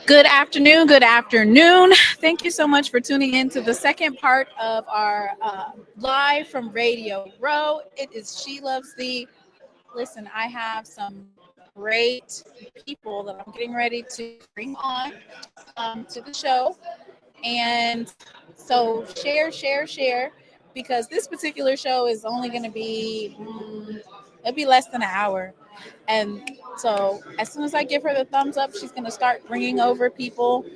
Good afternoon. Good afternoon. Thank you so much for tuning in to the second part of our live from Radio Row. It is She Loves Thee. Listen, I have some great people that I'm getting ready to bring on to the show. And so share, because this particular show is only going to be, it'll be less than an hour. And so as soon as I give her the thumbs up, she's going to start bringing over people.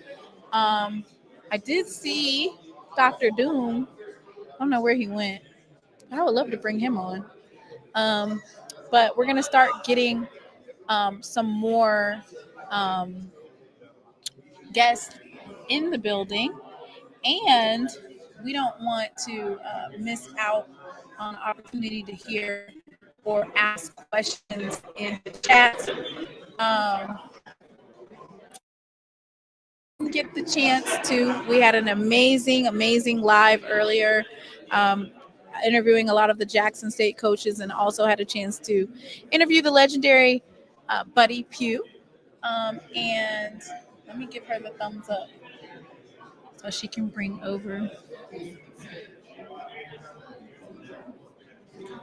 I did see Dr. Doom. I don't know where he went. I would love to bring him on. But we're going to start getting some more guests in the building. And we don't want to miss out on the opportunity to hear or ask questions in the chat. Get the chance to. We had an amazing live earlier, interviewing a lot of the Jackson State coaches, and also had a chance to interview the legendary Buddy Pugh. And let me give her the thumbs up so she can bring over.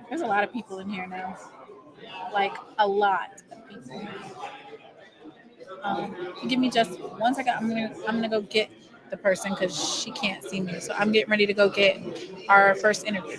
There's a lot of people in here now, like a lot of people. Give me just 1 second. I'm gonna go get the person because she can't see me. So I'm getting ready to go get our first interview.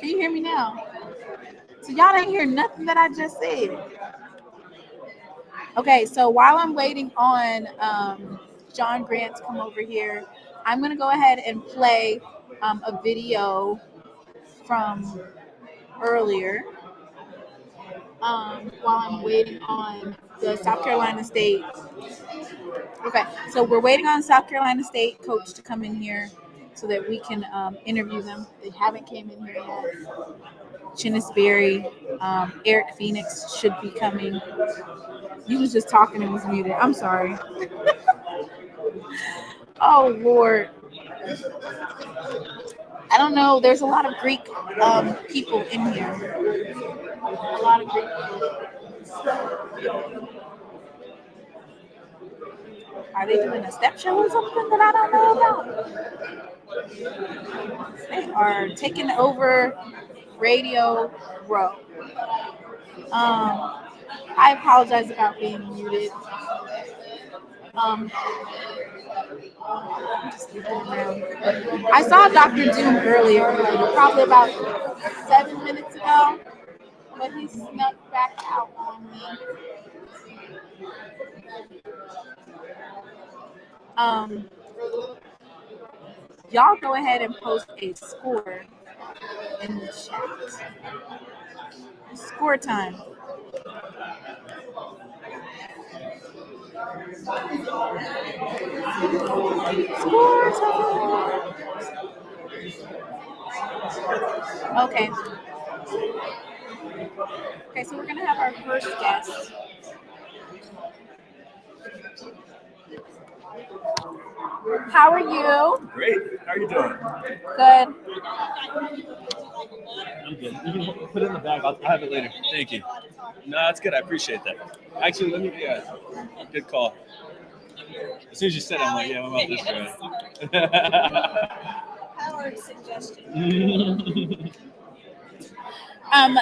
Can you hear me now? So y'all didn't hear nothing that I just said. Okay, so while I'm waiting on John Grant to come over here, I'm gonna go ahead and play a video from earlier while I'm waiting on the South Carolina State. Okay, so we're waiting on South Carolina State coach to come in here so that we can interview them. They haven't came in here yet. Chinnis Berry, Eric Phoenix should be coming. You was just talking and was muted. I'm sorry. Oh Lord. I don't know. There's a lot of Greek people in here. A lot of Greek people. Are they doing a step show or something that I don't know about? They are taking over Radio Row. I apologize about being muted. I saw Dr. Doom earlier, probably about 7 minutes ago, but he snuck back out on me. Y'all go ahead and post a score in the chat. Score time. Score time. Okay. Okay, so we're gonna have our first guest. How are you? Great. How are you doing? Good. I'm good. You can put it in the bag. I'll have it later. Thank you. No, that's good. I appreciate that. Actually, let me. Yeah, good call. As soon as you said it, I'm like, yeah, I'm about this guy. Howard's suggestion.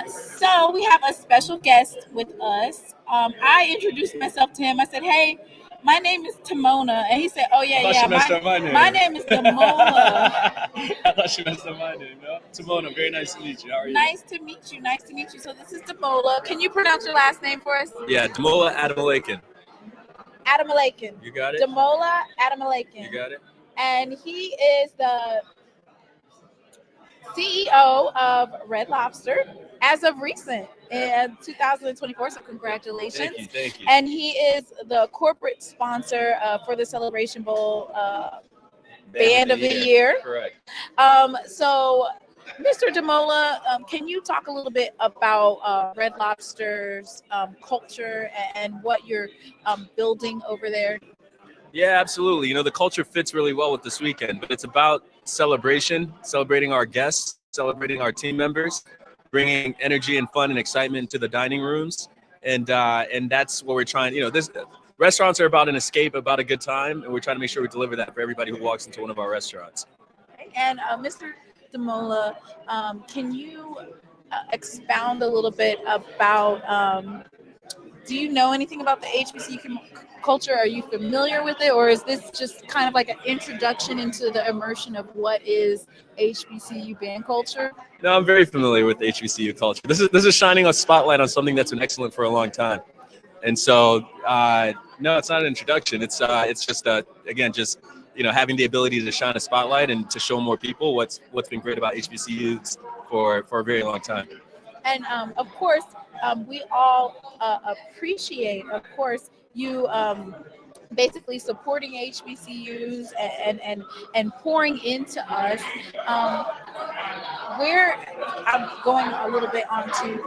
So we have a special guest with us. I introduced myself to him. I said, "Hey, my name is Timona," and he said, "Oh yeah, my name is Demola." I thought she messed up my name. No? Timona, very nice to meet you. How are you? Nice to meet you. Nice to meet you. So this is Demola. Can you pronounce your last name for us? Yeah, Demola Adamalakin. Adamalakin. You got it? Demola Adamalakin. You got it? And he is the CEO of Red Lobster as of recent in 2024. So congratulations. Thank you. And he is the corporate sponsor for the Celebration Bowl Band of the Year. Correct. So Mr. Demola, can you talk a little bit about Red Lobster's culture and what you're building over there? Yeah, absolutely. You know, the culture fits really well with this weekend, but it's about celebrating our guests, celebrating our team members, bringing energy and fun and excitement to the dining rooms. And that's what we're trying, this restaurants are about an escape, about a good time. And we're trying to make sure we deliver that for everybody who walks into one of our restaurants. And Mr. Demola, can you expound a little bit about, do you know anything about the HBCU culture? Are you familiar with it? Or is this just kind of like an introduction into the immersion of what is HBCU band culture? No, I'm very familiar with the HBCU culture. This is shining a spotlight on something that's been excellent for a long time. And so, no, it's not an introduction. It's just, again, just, having the ability to shine a spotlight and to show more people what's been great about HBCUs for a very long time. And of course, we all appreciate, of course, you basically supporting HBCUs and pouring into us. I'm going a little bit onto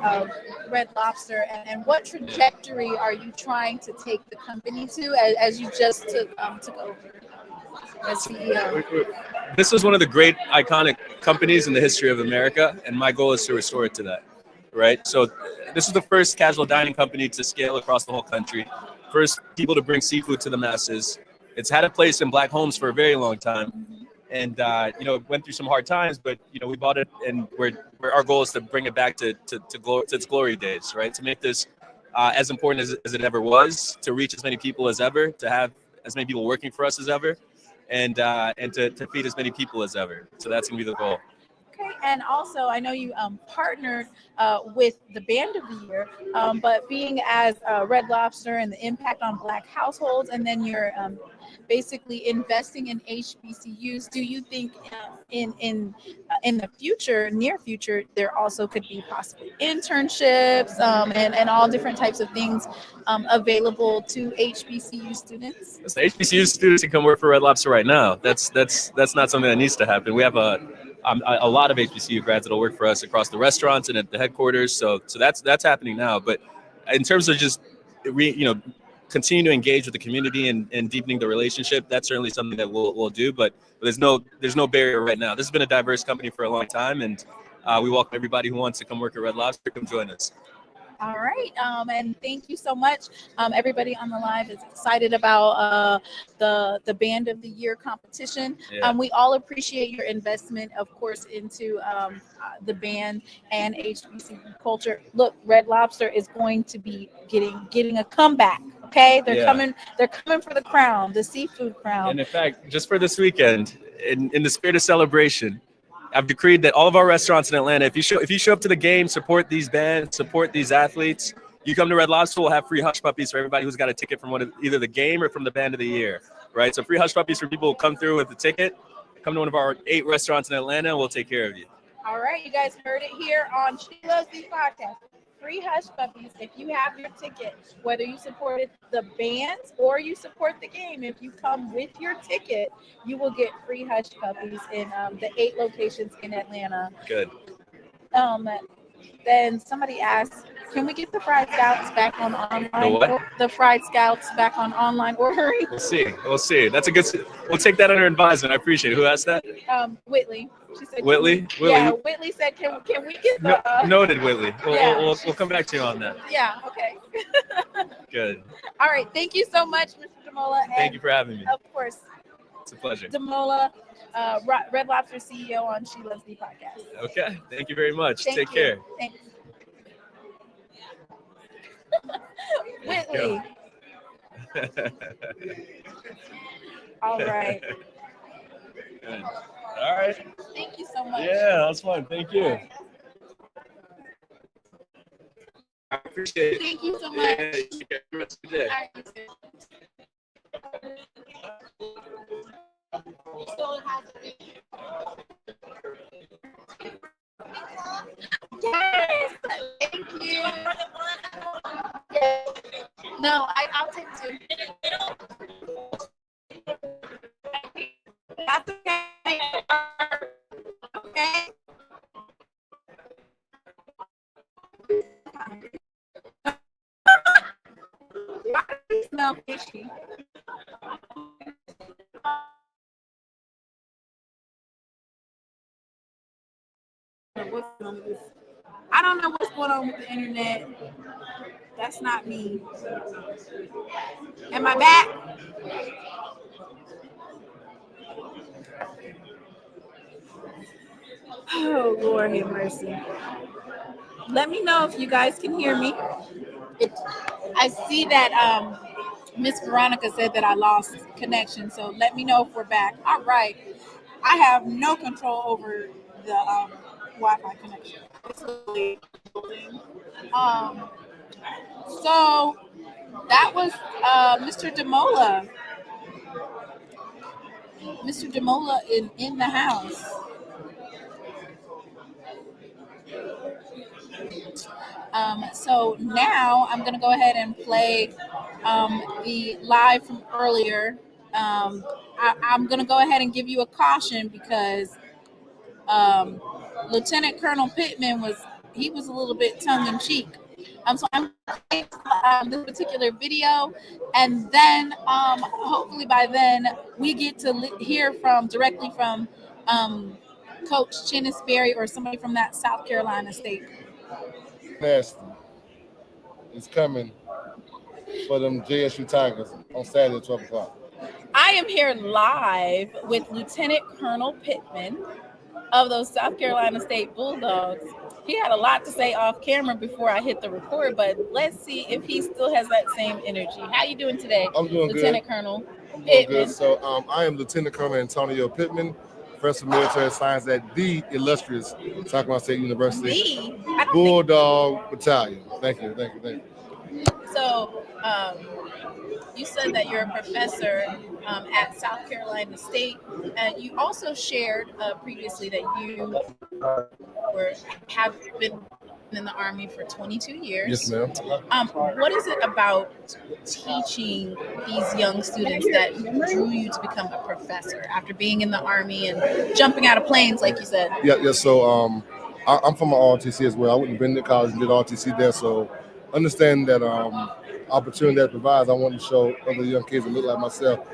Red Lobster, and what trajectory are you trying to take the company to as you just took over as CEO? This was one of the great iconic companies in the history of America, and my goal is to restore it to that. Right. So this is the first casual dining company to scale across the whole country. First people to bring seafood to the masses. It's had a place in Black homes for a very long time. And, it went through some hard times, but, we bought it, and our goal is to bring it back to its glory days, right? To make this as important as it ever was, to reach as many people as ever, to have as many people working for us as ever, and to feed as many people as ever. So that's going to be the goal. Okay. And also, I know you partnered with the Band of the Year, but being as Red Lobster and the impact on Black households, and then you're basically investing in HBCUs. Do you think in the future, near future, there also could be possibly internships and all different types of things available to HBCU students? So HBCU students can come work for Red Lobster right now. That's not something that needs to happen. We have a lot of HBCU grads that'll work for us across the restaurants and at the headquarters. So that's happening now. But in terms of just continue to engage with the community and deepening the relationship, that's certainly something that we'll do. But there's no barrier right now. This has been a diverse company for a long time, and we welcome everybody who wants to come work at Red Lobster. Come join us. All right, and thank you so much. Everybody on the live is excited about the Band of the Year competition. Yeah. We all appreciate your investment, of course, into the band and HBCU culture. Look, Red Lobster is going to be getting a comeback. Okay, they're coming for the crown, the seafood crown. And in fact, just for this weekend, in the spirit of celebration, I've decreed that all of our restaurants in Atlanta, if you show up to the game, support these bands, support these athletes, you come to Red Lobster, we'll have free hush puppies for everybody who's got a ticket from either the game or from the Band of the Year, right? So free hush puppies for people who come through with the ticket. Come to one of our 8 restaurants in Atlanta, and we'll take care of you. All right, you guys heard it here on She Loves These podcast. Free hush puppies if you have your ticket, whether you supported the bands or you support the game. If you come with your ticket, you will get free hush puppies in the 8 locations in Atlanta. Good. Then somebody asked, can we get the fried scouts back on online? The what? The fried scouts back on online ordering? We'll see. That's a good. We'll take that under advisement. I appreciate it. Who asked that? Whitley. She said, Whitley? Yeah, Whitley said, can we get the... Noted, Whitley. Yeah. We'll come back to you on that. Yeah, okay. Good. All right, thank you so much, Mr. Damola. Thank you for having me. Of course. It's a pleasure. Damola, Red Lobster CEO on She Loves Thee podcast. Okay, thank you very much. Thank Take you. care. Thanks. Whitley. All right. Good. All right. Thank you so much. Yeah, that was fun. Thank you. I appreciate it. Thank you so much. Yeah, you have a rest of your day. All right, you too. Yes, thank you. Yes. No, I'll take 2. That's okay. Okay. Why do you smell fishy? I don't know what's going on with the internet. That's not me. Am I back? Oh, Lord have mercy. Let me know if you guys can hear me. I see that Miss Veronica said that I lost connection, so let me know if we're back. All right. I have no control over the Wi-Fi connection. So that was Mr. Damola. Mr. Damola in the house. So now I'm going to go ahead and play the live from earlier. I'm going to go ahead and give you a caution because Lieutenant Colonel Pitman was a little bit tongue-in-cheek. So I'm playing this particular video, and then hopefully by then we get to hear directly from Coach Chennis Berry or somebody from that South Carolina state. Nasty. It's coming for them JSU Tigers on Saturday at 12 o'clock. I am here live with Lieutenant Colonel Pitman of those South Carolina State Bulldogs. He had a lot to say off camera before I hit the record, but let's see if he still has that same energy. How you doing today, I'm doing Lieutenant good. Colonel I'm doing Pitman? good. So I am Lieutenant Colonel Antonio Pitman professor of military science at the illustrious South Carolina State University. I don't Bulldog Battalion. Thank you. think so. You said that you're a professor at South Carolina State, and you also shared previously that you have been in the Army for 22 years. Yes, ma'am. What is it about teaching these young students that drew you to become a professor after being in the Army and jumping out of planes, like you said? Yeah. So I'm from an ROTC as well. I went to Benedict College and did ROTC there. So understand that opportunity that provides, I want to show other young kids that look like myself.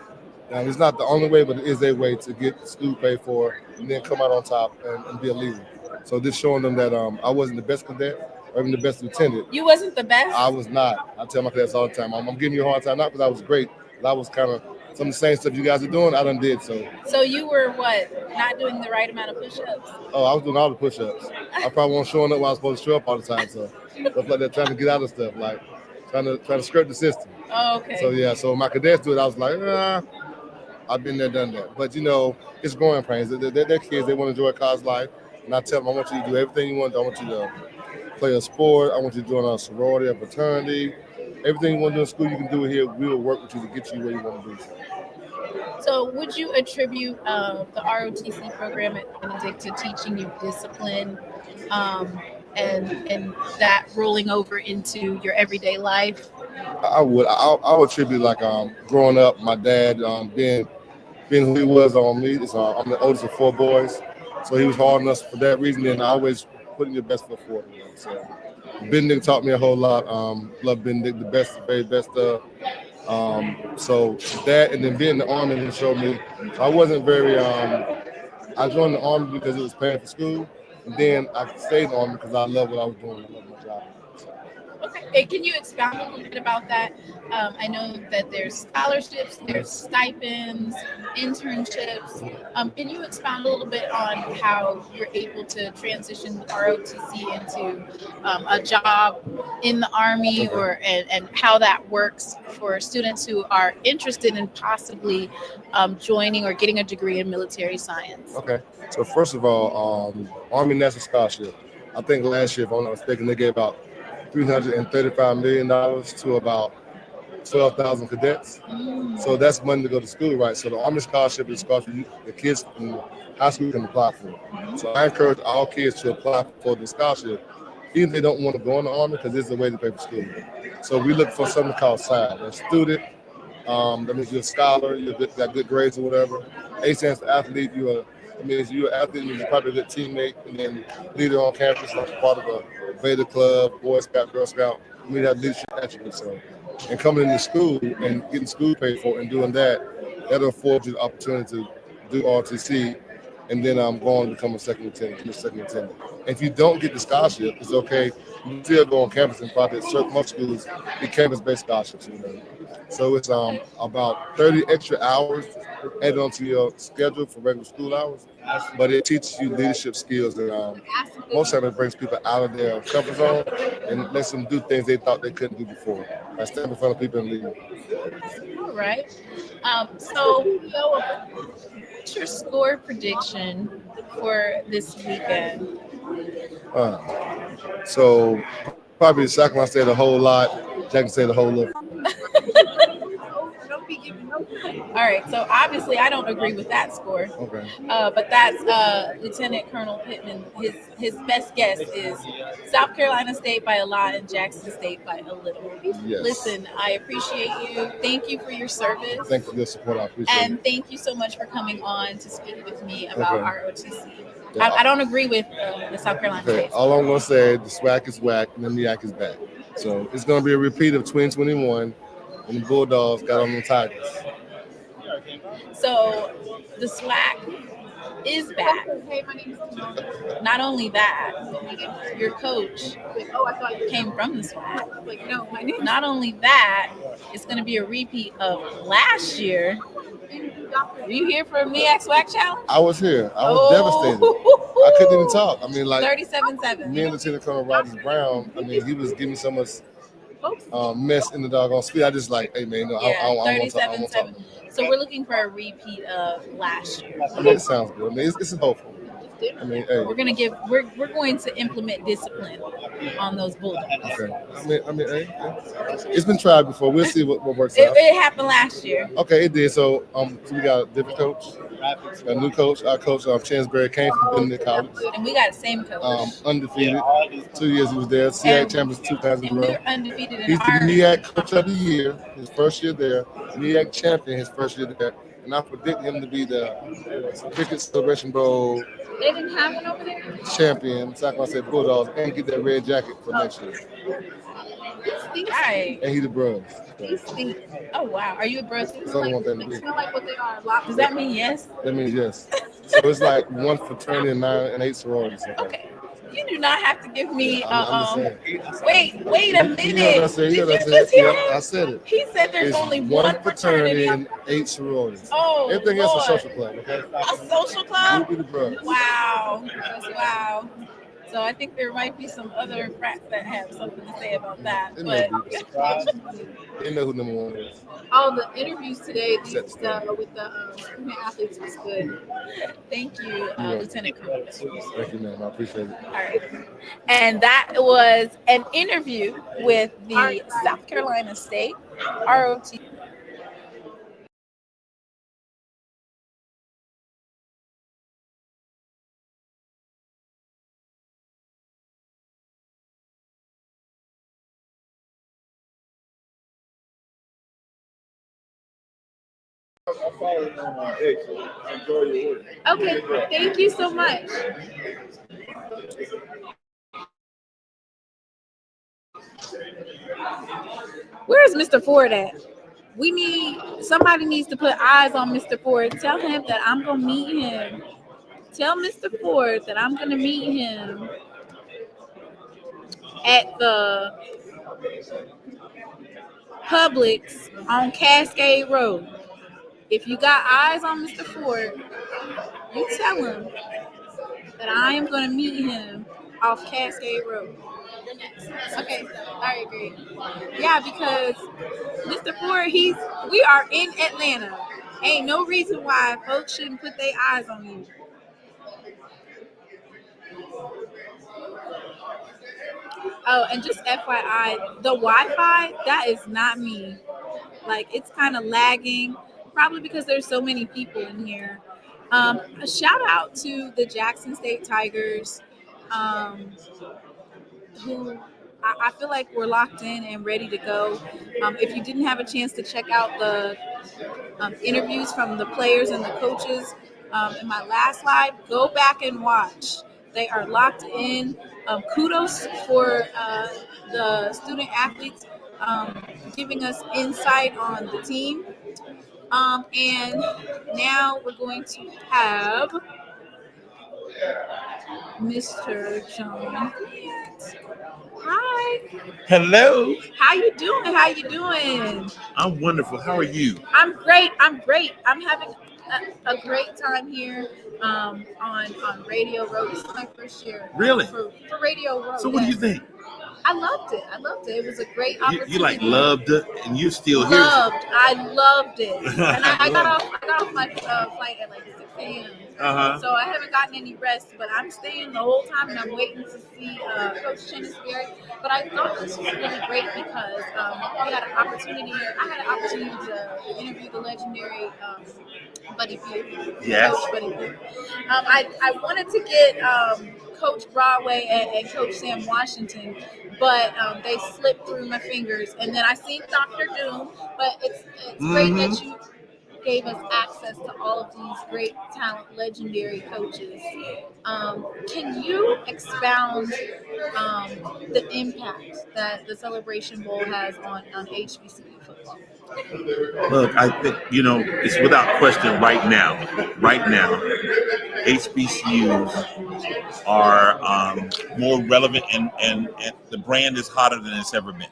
Now, it's not the only way, but it is a way to get school paid for and then come out on top and be a leader. So just showing them that I wasn't the best cadet or even the best lieutenant. You wasn't the best? I was not. I tell my cadets all the time, I'm giving you a hard time, not because I was great, but I was kind of some of the same stuff you guys are doing, I done did. So you were what? Not doing the right amount of push-ups? Oh, I was doing all the push-ups. I probably wasn't showing up when I was supposed to show up all the time. So stuff like that, trying to get out of stuff, like trying to skirt the system. Oh, okay. So yeah, so my cadets do it. I was like, I've been there, done that. But it's growing pains. They're kids. They want to enjoy college life, and I tell them, I want you to do everything you want to do. I want you to play a sport. I want you to join a sorority, a fraternity. Everything you want to do in school, you can do it here. We will work with you to get you where you want to be. So would you attribute the ROTC program at Benedict to teaching you discipline and that rolling over into your everyday life? I would attribute like growing up, my dad being who he was on me. I'm the oldest of 4 boys, so he was hard on us for that reason. And I always putting your best foot forward. So Benedict taught me a whole lot. Love Benedict, the best, the very best. So that, and then being in the Army, and showed me. So I wasn't very. I joined the Army because it was paying for school, and then I stayed in the Army because I love what I was doing. I love my job. Okay, can you expound a little bit about that? I know that there's scholarships, there's stipends, internships. Can you expound a little bit on how you're able to transition ROTC into a job in the Army, and how that works for students who are interested in possibly joining or getting a degree in military science? Okay, so first of all, Army National Scholarship. I think last year, if I'm not mistaken, they gave out $335 million to about 12,000 cadets. So that's money to go to school, right? So the Army Scholarship is a scholarship the kids in high school can apply for. So I encourage all kids to apply for the scholarship, even if they don't want to go in the Army, because it's a way to pay for school. So we look for something called SIDE. A student, that means you're a scholar, you got good grades or whatever. A stands for athlete, you're an athlete, you're probably a good teammate, and then leader on campus, like part of a Beta Club, Boy Scout, Girl Scout. We have leadership attributes. So, and coming into school and getting school paid for and doing that'll afford you the opportunity to do RTC, and then I'm going to become a second lieutenant. If you don't get the scholarship, it's okay. You can still go on campus and probably at most schools get campus-based scholarships. So it's about 30 extra hours added onto your schedule for regular school hours, but it teaches you leadership skills, and most of it brings people out of their comfort zone and lets them do things they thought they couldn't do before. I stand in front of people and lead. All right. So what's your score prediction for this weekend? So probably South Carolina State a whole lot, Jackson State a whole lot. All right, so obviously I don't agree with that score. Okay. But that's Lieutenant Colonel Pitman. His best guess is South Carolina State by a lot and Jackson State by a little. Yes. Listen, I appreciate you. Thank you for your service. Thank you for your support. I appreciate it. And thank you so much for coming on to speak with me about ROTC. Yeah. I don't agree with the South Carolina State. All I'm going to say, the SWAC is whack and the MEAC is back. So it's going to be a repeat of 2021 when the Bulldogs got on the Tigers. So the SWAC is back. Not only that, your coach came from the SWAC. Not only that, it's going to be a repeat of last year. Were you here for a MEAC SWAC challenge? I was here. I was devastated. I couldn't even talk. I mean, like 37-7. Me and Lieutenant Colonel Rogers Brown. I mean, he was giving so much mess in the doggone speed. I just like, hey man, no, I don't want to talk. 37-7. So we're looking for a repeat of last year. I mean, it sounds good. I mean, it's hopeful. I mean, hey. We're going to implement discipline on those Bulldogs. Okay. I mean, hey, it's been tried before. We'll see what works out. It happened last year. Okay, it did. So we got a different coach, a new coach. Our coach, Chansberry, came from Benedict College. And we got the same coach. Undefeated. 2 years he was there. SEAC champions 2 times in a row. We're undefeated in He's the MEAC coach of the year, his first year there. MEAC champion his first year there. And I predict him to be the Cricket Celebration Bowl. They didn't have one over there? Champion. So I said Bulldogs and get that red jacket for next year. Right. And he the bros. Oh wow. Are you a bro too? So I want that to be. Smell like what they are. Does that mean yes? That means yes. So it's like 1 fraternity and 9 and 8 sororities. Okay. You do not have to give me I'm wait a minute. You know what I said? Did you just hear hear him? I said it. He said there's It's only 1 fraternity and 8 sororities. Oh, everything else is Lord. social club, okay? A social club? We'll be the brothers. Wow. So I think there might be some other frats that have something to say about that. It But may be. They know who number 1 is. All the interviews today with the student athletes was good. Thank you, Lieutenant Colonel. Thank you, ma'am. I appreciate it. All right. And that was an interview with the South Carolina State ROT. I'm following on X. Enjoy your work. Okay, thank you so much. Where's Mr. Ford at? Somebody needs to put eyes on Mr. Ford. Tell him that I'm gonna meet him. Tell Mr. Ford that I'm gonna meet him at the Publix on Cascade Road. If you got eyes on Mr. Ford, you tell him that I am going to meet him off Cascade Road. Okay, I agree. Yeah, because Mr. Ford, we are in Atlanta. Ain't no reason why folks shouldn't put their eyes on you. Oh, and just FYI, the Wi-Fi, that is not me. Like, it's kind of lagging, probably because there's so many people in here. A shout out to the Jackson State Tigers, who I feel like we're locked in and ready to go. If you didn't have a chance to check out the interviews from the players and the coaches in my last live, go back and watch. They are locked in. Kudos for the student athletes giving us insight on the team. And now we're going to have Mr. John. Hi. Hello. How you doing? I'm wonderful. How are you? I'm great. I'm having a great time here on Radio Row. This is my first year. Really? For Radio Row. So what do you think? I loved it. It was a great opportunity. You like loved it, and you're still here. I loved it. And I got off my flight at like 6 a.m. So I haven't gotten any rest, but I'm staying the whole time, and I'm waiting to see Coach Chenisberry. But I thought this was really great because I had an opportunity to interview the legendary Buddy Pugh. Yes. Coach Buddy Pugh. I wanted to get Coach Broadway and Coach Sam Washington, but they slipped through my fingers. And then I seen Dr. Doom, but it's great that you gave us access to all of these great talent, legendary coaches. Can you expound the impact that the Celebration Bowl has on HBCU football? Look, I think, it's without question right now, HBCUs are more relevant and the brand is hotter than it's ever been.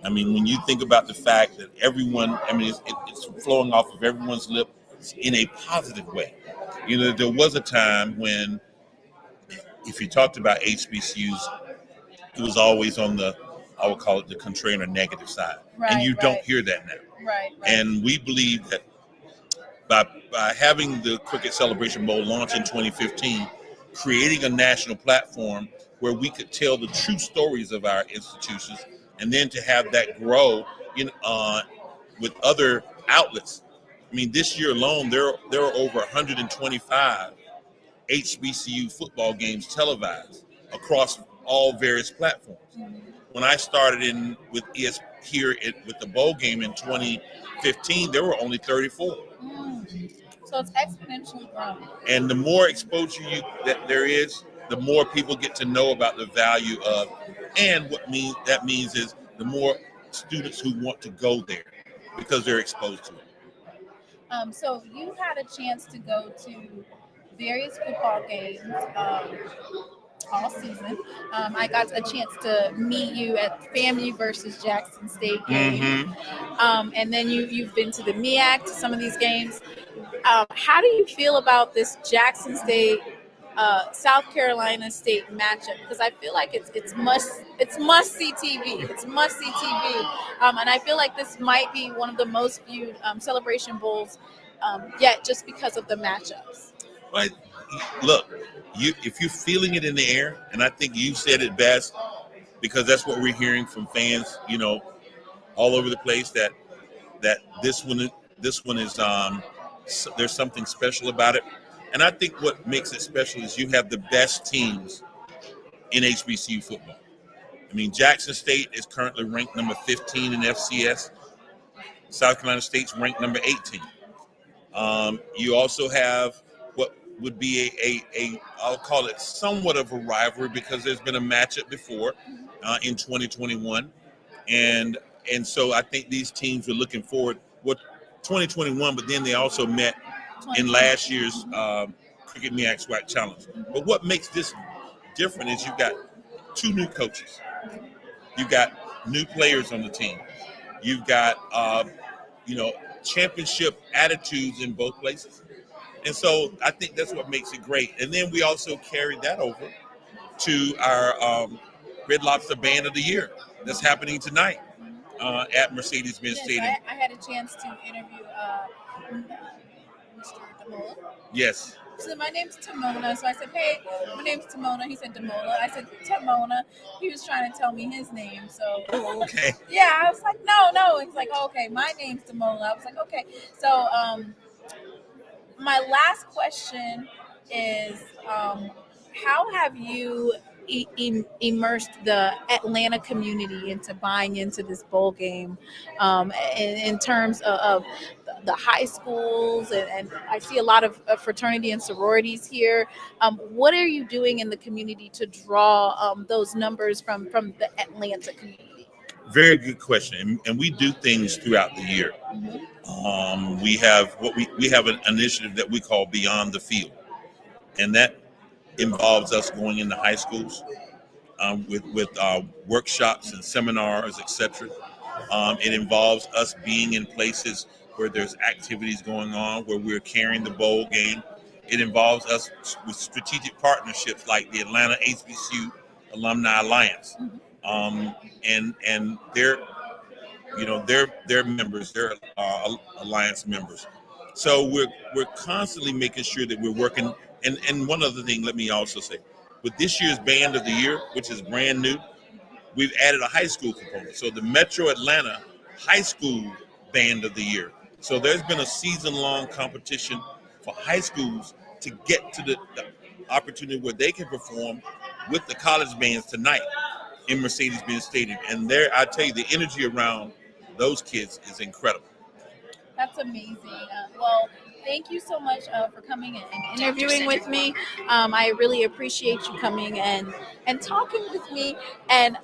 I mean, when you think about the fact that everyone, it's flowing off of everyone's lips in a positive way. There was a time when if you talked about HBCUs, it was always on the I would call it the contrarian or negative side. Right, and you right. don't hear that now. Right. And we believe that by having the Cricket Celebration Bowl launch in 2015, creating a national platform where we could tell the true stories of our institutions, and then to have that grow with other outlets. I mean, this year alone, there are over 125 HBCU football games televised across all various platforms. When I started with the bowl game in 2015, there were only 34. So it's exponentially growing. And the more exposure that there is, the more people get to know about the value of, and that means is the more students who want to go there because they're exposed to it. So you had a chance to go to various football games all season. I got a chance to meet you at FAMU versus Jackson State game. And then you've been to the MEAC, to some of these games. How do you feel about this Jackson State, South Carolina State matchup? Because I feel like it's must see TV. It's must see TV. And I feel like this might be one of the most viewed Celebration Bowls yet, just because of the matchups. Right. Look, if you're feeling it in the air, and I think you said it best, because that's what we're hearing from fans, all over the place, that this one is there's something special about it. And I think what makes it special is you have the best teams in HBCU football. I mean, Jackson State is currently ranked number 15 in FCS. South Carolina State's ranked number 18. You also have what would be a I'll call it somewhat of a rivalry, because there's been a matchup before in 2021. And so I think these teams were looking forward 2021, but then they also met in last year's Cricket MEAC SWAC Challenge. But what makes this different is you've got two new coaches. You've got new players on the team. You've got, championship attitudes in both places. And so I think that's what makes it great. And then we also carried that over to our Red Lobster Band of the Year that's happening tonight at Mercedes-Benz Stadium. I had a chance to interview Mr. Damola. Yes. So my name's Timona. So I said, hey, my name's Timona. He said Damola. I said, Timona. He was trying to tell me his name. So okay. Yeah, I was like, no. He's like, oh, okay, my name's Damola. I was like, okay. So my last question is, how have you immersed the Atlanta community into buying into this bowl game in terms of the high schools, and I see a lot of fraternity and sororities here. What are you doing in the community to draw those numbers from the Atlanta community? Very good question, and we do things throughout the year. We have we have an initiative that we call Beyond the Field, and that involves us going into high schools with workshops and seminars, etc. It involves us being in places where there's activities going on, where we're carrying the bowl game. It involves us with strategic partnerships like the Atlanta HBCU Alumni Alliance, and their members, their alliance members. So we're constantly making sure that we're working. And one other thing, let me also say, with this year's Band of the Year, which is brand new, we've added a high school component. So the Metro Atlanta High School Band of the Year. So there's been a season-long competition for high schools to get to the opportunity where they can perform with the college bands tonight in Mercedes-Benz Stadium. And there, I tell you, the energy around those kids is incredible. That's amazing. Well, thank you so much for coming and interviewing with me. I really appreciate you coming and talking with me, and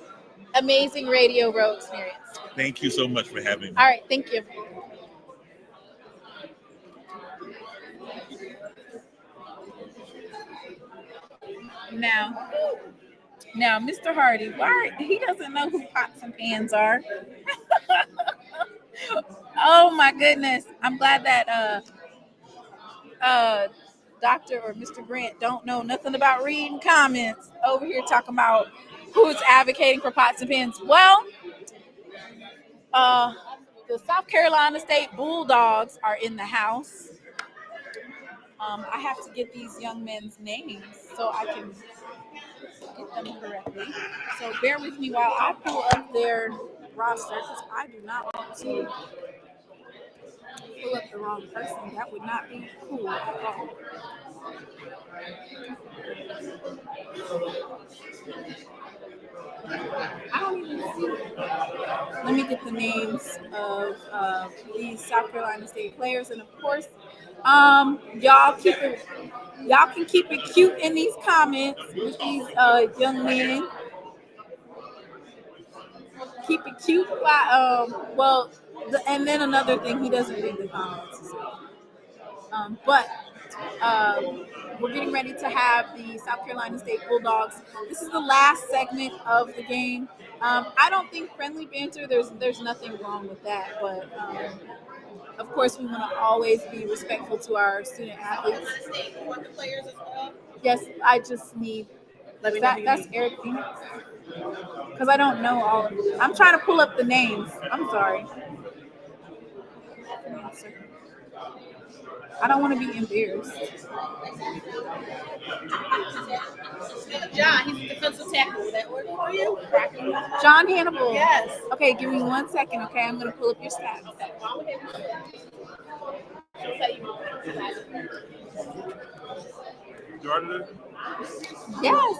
amazing Radio Row experience. Thank you so much for having me. All right, thank you. Now, Mr. Hardy, why he doesn't know who pots and pans are? Oh my goodness! I'm glad that Dr. or Mr. Grant don't know nothing about reading comments over here talking about who's advocating for pots and pans? Well, the South Carolina State Bulldogs are in the house. I have to get these young men's names so I can get them correctly. So bear with me while I pull up their roster because I do not want to pull up the wrong person. That would not be cool at all. I don't even see it. Let me get the names of these South Carolina State players, and of course, y'all can keep it cute in these comments with these young men. Keep it cute. And then another thing, he doesn't read the comments. But we're getting ready to have the South Carolina State Bulldogs. This is the last segment of the game. I don't think friendly banter. There's nothing wrong with that, but of course we want to always be respectful to our student athletes. Yes, I just need. That's Eric Phoenix. Because I don't know all of them. I'm trying to pull up the names. I'm sorry. I don't want to be embarrassed. John, he's a defensive tackle. Would that work for you? John Hannibal. Yes. Okay, give me 1 second, okay? I'm going to pull up your stats. Yes.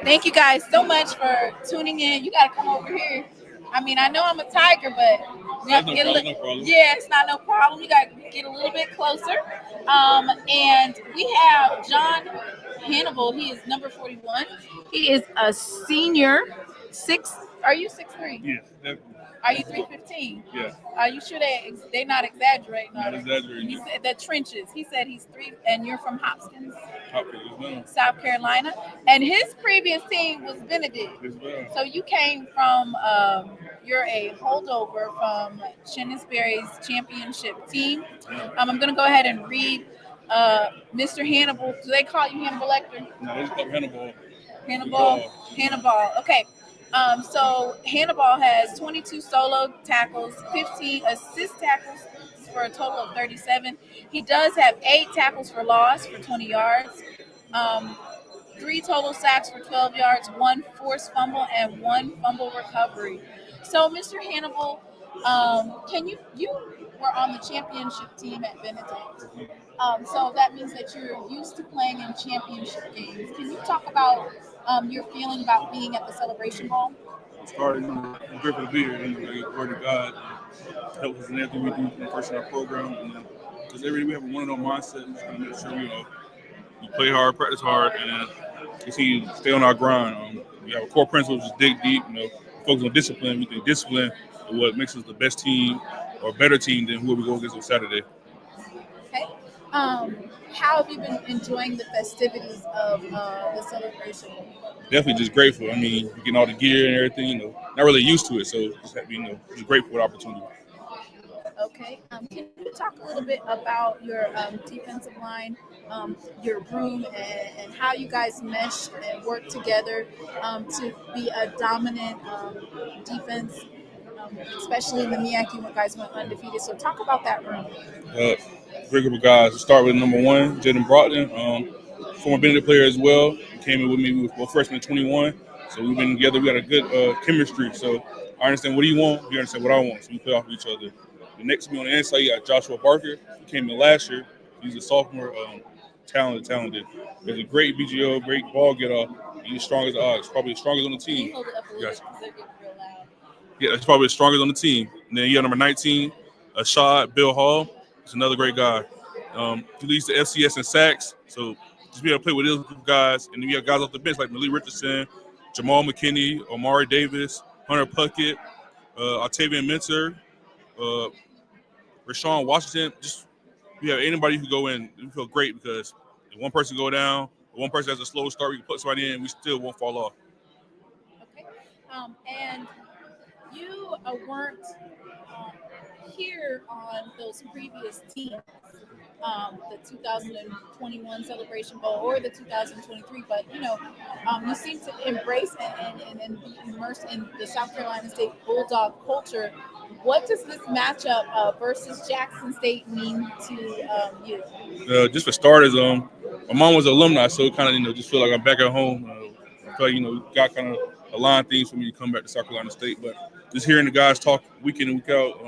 Thank you guys so much for tuning in. You got to come over here. I mean, I know I'm a tiger, but we have to get yeah, it's not no problem. You got to get a little bit closer. And we have John Hannibal. He is number 41. He is a senior. Are you 6'3"? Yes, definitely. Are you 315? Yeah. Are you sure they're not exaggerating? Not exaggerating. He said the trenches. He said he's 3, and you're from Hopkins, Hopkins, South Carolina, and his previous team was Benedict. So you came from. You're a holdover from Shennisberry's championship team. I'm going to go ahead and read Mr. Hannibal. Do they call you Hannibal Lecter? No, they call Hannibal. Hannibal. Okay. So Hannibal has 22 solo tackles, 15 assist tackles for a total of 37. He does have 8 tackles for loss for 20 yards, 3 total sacks for 12 yards, 1 forced fumble, and 1 fumble recovery. So, Mr. Hannibal, you were on the championship team at Benedict. So that means that you're used to playing in championship games. Can you talk about your feeling about being at the Celebration Bowl? Started, I'm grateful to be here. And, glory to God, help us in everything we do in first in our program. And because every day we have a one-and-on mindset, we're just going to make sure we play hard, practice hard, and continue to stay on our grind. We have a core principle, which is dig deep. Focus on discipline. We think discipline is what makes us the best team or better team than who we go against on Saturday. Okay. How have you been enjoying the festivities of the celebration? Definitely just grateful. I mean, getting all the gear and everything, not really used to it. So just just grateful for the opportunity. Okay. Can you talk a little bit about your defensive line, your room, and how you guys mesh and work together to be a dominant defense, especially in the MEAC, you guys went undefeated. So talk about that room. Great group of guys. We'll start with number 1, Jaden Broughton, former Benedict player as well. He came in with me. We were freshmen in 21. So we've been together. We got a good chemistry. So I understand what he wants. You understand what I want. So we play off of each other. The next to me on the inside, you got Joshua Barker. He came in last year. He's a sophomore, talented. He's a great BGO, great ball getter. He's strong as the odds. Probably the strongest on the team. Hold it up a little bit because they're getting real loud. Yeah, he's probably the strongest on the team. And then you got number 19, Ashad Bill Hall. He's another great guy. He leads the FCS in sacks. So just be able to play with those group of guys. And then you got guys off the bench like Malik Richardson, Jamal McKinney, Omari Davis, Hunter Puckett, Octavian Minter, Rashawn Washington. Just we have anybody who go in, we feel great because if one person go down, or one person has a slow start, we can put somebody in, we still won't fall off. Okay. And you weren't here on those previous teams. the 2021 Celebration Bowl or the 2023, but you seem to embrace and be immersed in the South Carolina State Bulldog culture. What does this matchup versus Jackson State mean to you? Just for starters, my mom was an alumni, so it kind of just feel like I'm back at home. I feel like got kind of aligned things for me to come back to South Carolina State, but just hearing the guys talk week in and week out,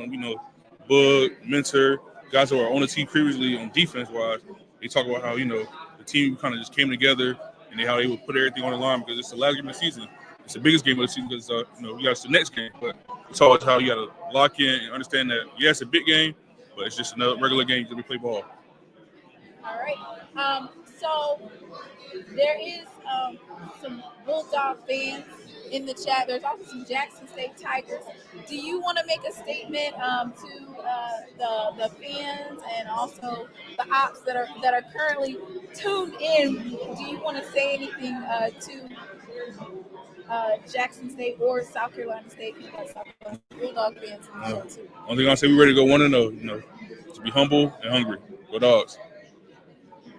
Bug, Mentor, guys who are on the team previously on defense wise, they talk about how the team kind of just came together and how they would put everything on the line because it's the last game of the season. It's the biggest game of the season because we got the next game, but it's always how you got to lock in and understand that it's a big game, but it's just another regular game that we play ball. All right. So there is some Bulldog fans in the chat. There's also some Jackson State Tigers. Do you want to make a statement to the fans and also the ops that are currently tuned in? Do you want to say anything to Jackson State or South Carolina State? You got South Carolina Bulldog fans in the show too. Only thing I say, we ready to go 1-0. To be humble and hungry. Go Dogs.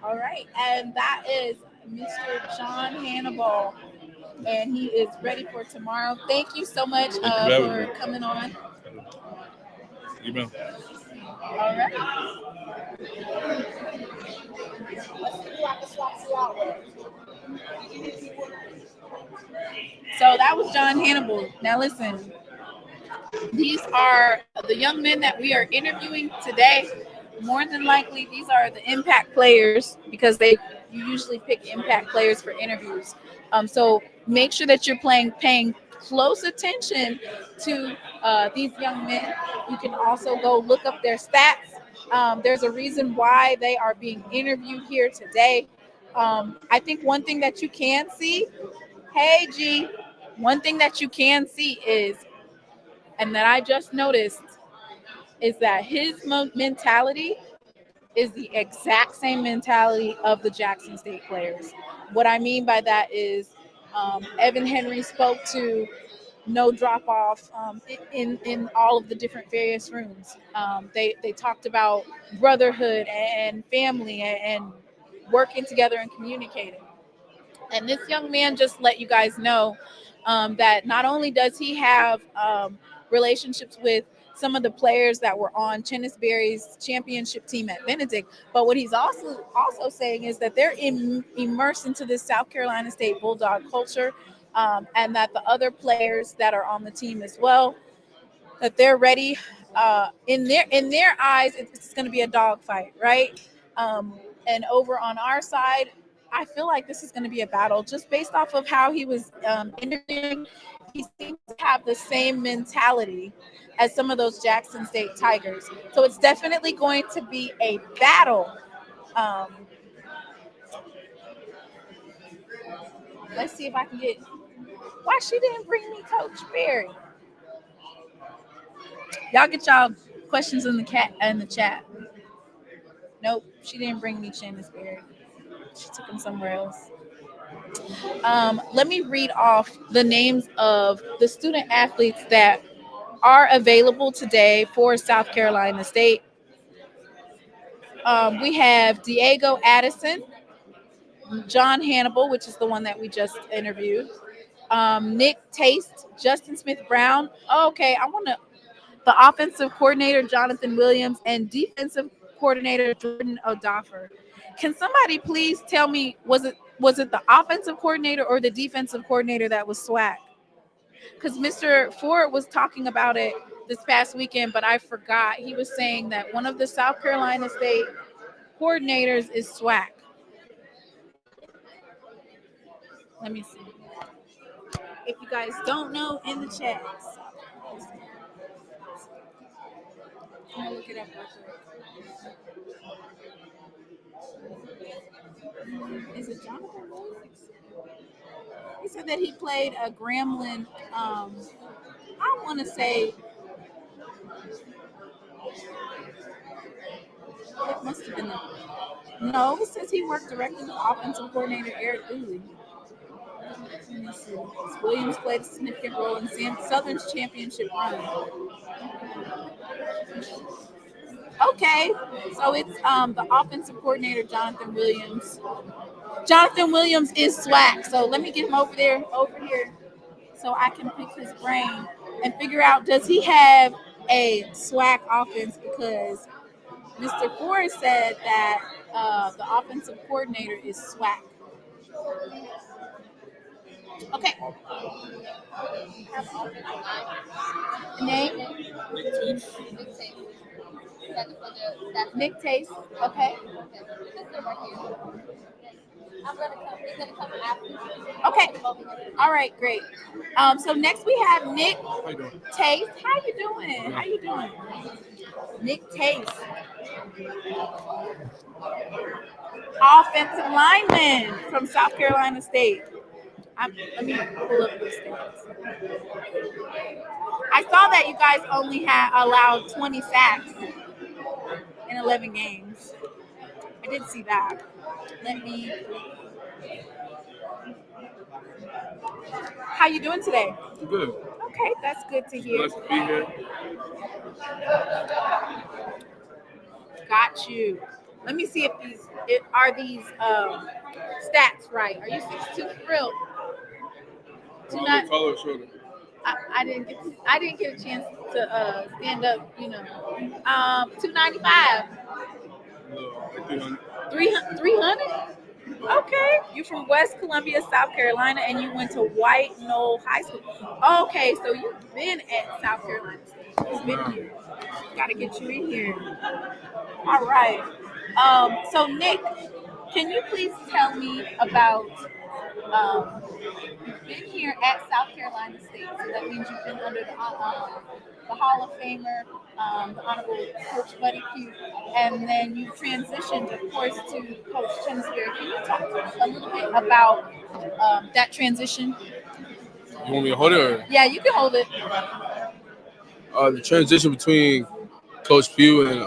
All right, and that is Mr. John Hannibal, and he is ready for tomorrow. Thank you so much for coming on. You been. All right. So that was John Hannibal. Now listen, these are the young men that we are interviewing today. More than likely, these are the impact players because you usually pick impact players for interviews. So make sure that you're paying close attention to these young men. You can also go look up their stats. There's a reason why they are being interviewed here today. I think one thing that you can see, one thing that you can see is, and that I just noticed, is that his mentality is the exact same mentality of the Jackson State players. What I mean by that is Evan Henry spoke to no drop off in all of the different various rooms. They talked about brotherhood and family and working together and communicating. And this young man just let you guys know that not only does he have relationships with some of the players that were on Chennis Berry's championship team at Benedict, but what he's also saying is that they're immersed into this South Carolina State Bulldog culture, and that the other players that are on the team as well, that they're ready. In their eyes, it's going to be a dogfight, right? And over on our side, I feel like this is going to be a battle just based off of how he was interviewing. He seems to have the same mentality as some of those Jackson State Tigers. So it's definitely going to be a battle. Let's see if I can get. Why she didn't bring me Coach Berry? Y'all get y'all questions in the chat. Nope, she didn't bring me Chennis Berry. She took him somewhere else. Let me read off the names of the student athletes that are available today for South Carolina State. We have Diego Addison, John Hannibal, which is the one that we just interviewed, Nick Taste, Justin Smith-Brown. Okay, the offensive coordinator, Jonathan Williams, and defensive coordinator, Jordan O'Doffer. Can somebody please tell me, was it the offensive coordinator or the defensive coordinator that was swag? Because Mr. Ford was talking about it this past weekend, but I forgot. He was saying that one of the South Carolina State coordinators is swag. Let me see. If you guys don't know, in the chat. I'm gonna look it up real quick. Is it Jonathan Williams? He said that he played a Grambling. I want to say it must have been. No, it says he worked directly with offensive coordinator Eric Dooley. Let me see. Williams played a significant role in Southern's championship run. Okay, so it's the offensive coordinator, Jonathan Williams. Jonathan Williams is swag. So let me get him over here, so I can pick his brain and figure out, does he have a swag offense? Because Mr. Forrest said that the offensive coordinator is swag. Okay. Name? Nick Taste. Okay. Okay. All right, great. So next we have Nick Taste. How you doing? How you doing? Nick Taste. Offensive lineman from South Carolina State. Let me pull up the stats. I saw that you guys only had allowed 20 sacks in 11 games. I did see that. How you doing today? Good. Okay, that's good to hear. Nice to be here. Got you. Let me see if these stats right. Are you 6'2" for real? Taller or shorter? I didn't get a chance to stand up. 295. No, like 300. 300. Okay, you're from West Columbia, South Carolina, and you went to White Knoll High School. Okay, so you've been at South Carolina State. You've been here. Gotta get you in here. All right. So Nick, can you please tell me about you've been here at South Carolina State, so that means you've been under the Hall of Famer, the Honorable Coach Buddy Pugh, and then you transitioned, of course, to Coach Chinsbury. Can you talk a little bit about that transition? You want me to hold it? Or? Yeah, you can hold it. The transition between Coach Pugh and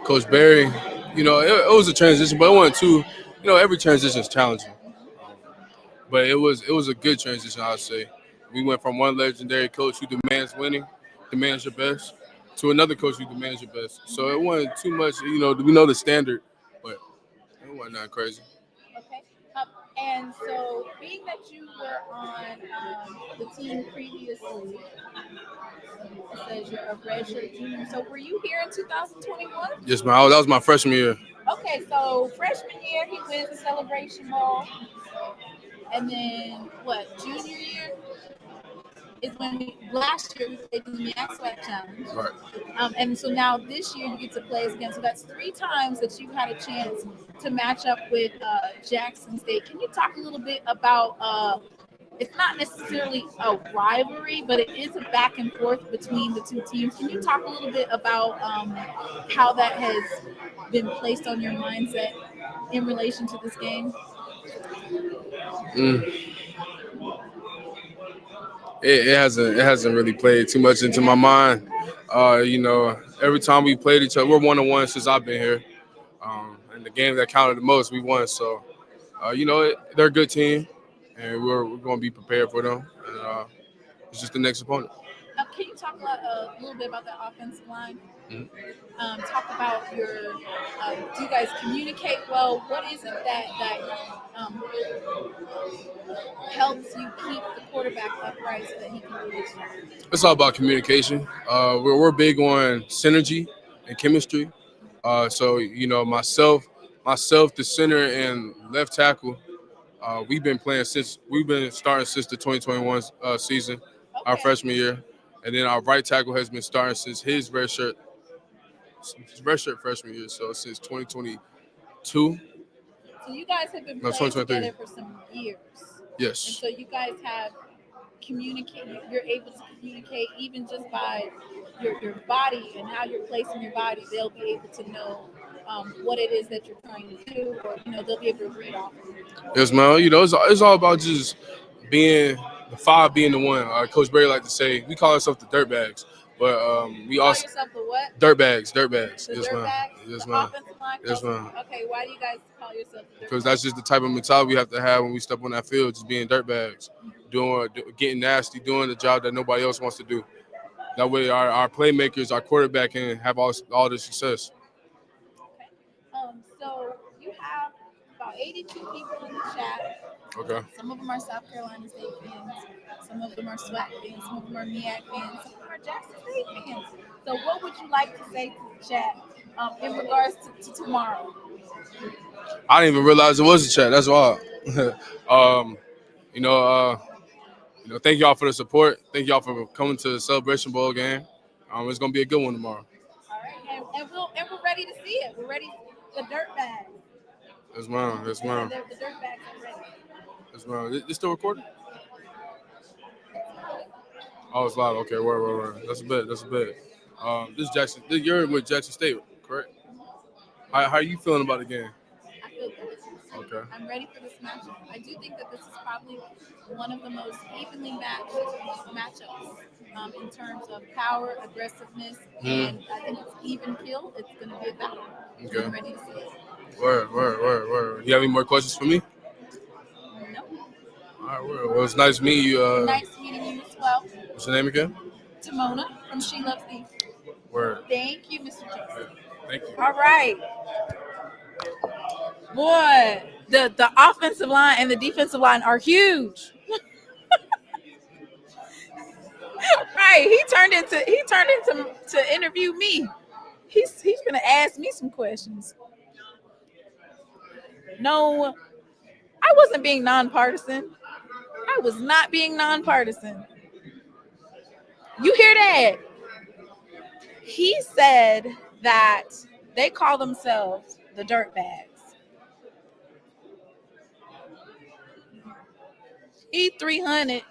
Coach Barry, it was a transition, but it wasn't too. Every transition is challenging, but it was a good transition, I'd say. We went from one legendary coach who demands winning, demands your best, to another coach who demands your best. So it wasn't too much, we know the standard, but it wasn't that crazy. Okay. And so, being that you were on the team previously, it says you're a redshirt junior. So, were you here in 2021? Yes, man. That was my freshman year. Okay, so freshman year he wins the Celebration Bowl, and then junior year is when last year we played in the X-Swag Challenge. Right. And so now this year you get to play us again. So that's 3 times that you've had a chance to match up with Jackson State. Can you talk a little bit about, it's not necessarily a rivalry, but it is a back and forth between the two teams. Can you talk a little bit about how that has been placed on your mindset in relation to this game? It hasn't really played too much into my mind. Every time we played each other, we're 1-1 since I've been here. And the game that counted the most, we won. So, they're a good team, and we're going to be prepared for them. And it's just the next opponent. Can you talk a little bit about the offensive line? Mm-hmm. Talk about your. Do you guys communicate well? What is it that helps you keep the quarterback upright so that he can do his job? It's all about communication. We're big on synergy and chemistry. So myself, the center and left tackle. We've been starting since the 2021 season, our freshman year, and then our right tackle has been starting since his redshirt freshman year. So since 2022. So you guys have been playing together for some years. Yes. And so you guys have communicated. You're able to communicate even just by your body and how you're placing your body. They'll be able to know what it is that you're trying to do, or they'll be able to read off of it. Yes, man. It's all about just being the 5, being the 1. Coach Barry like to say we call ourselves the dirt bags, but we also call yourself the what? Dirt bags. The Yes, dirt man. bags? Yes, The man. offensive line? Yes, man. Okay, why do you guys call yourself the dirt Because that's just the type of mentality we have to have when we step on that field, just being dirt bags, getting nasty, doing the job that nobody else wants to do. That way, our playmakers, our quarterback, can have all the success. So you have about 82 people in the chat. Okay. Some of them are South Carolina State fans. Some of them are SWAC fans. Some of them are MEAC fans. Some of them are Jackson State fans. So what would you like to say to the chat in regards to tomorrow? I didn't even realize it was a chat. That's wild. um, you know, thank y'all for the support. Thank y'all for coming to the Celebration Bowl game. It's gonna be a good one tomorrow. All right, and we're ready to see it. We're ready. The dirt bag. Yes, ma'am. Yes, ma'am. The dirt bags are ready. Yes, ma'am. This still recording? Oh, it's live. Okay, word. That's a bit. This is Jackson. You're with Jackson State, correct? How are you feeling about the game? I feel good. Okay. I'm ready for this matchup. I do think that this is probably one of the most evenly matched matchups in terms of power, aggressiveness, and I think it's even kill. It's going to be a battle. Okay. I'm ready to see it. Word. You have any more questions for me? No. All right, word. Well, it's nice meeting you. Nice meeting you as well. What's your name again? Timona from She Loves Thee. Word. Thank you, Mr. Jackson. Thank you. All right. Boy, the offensive line and the defensive line are huge. Right. He turned into to interview me. He's gonna ask me some questions. No, I wasn't being nonpartisan. I was not being nonpartisan. You hear that? He said that they call themselves the dirt bags. E300.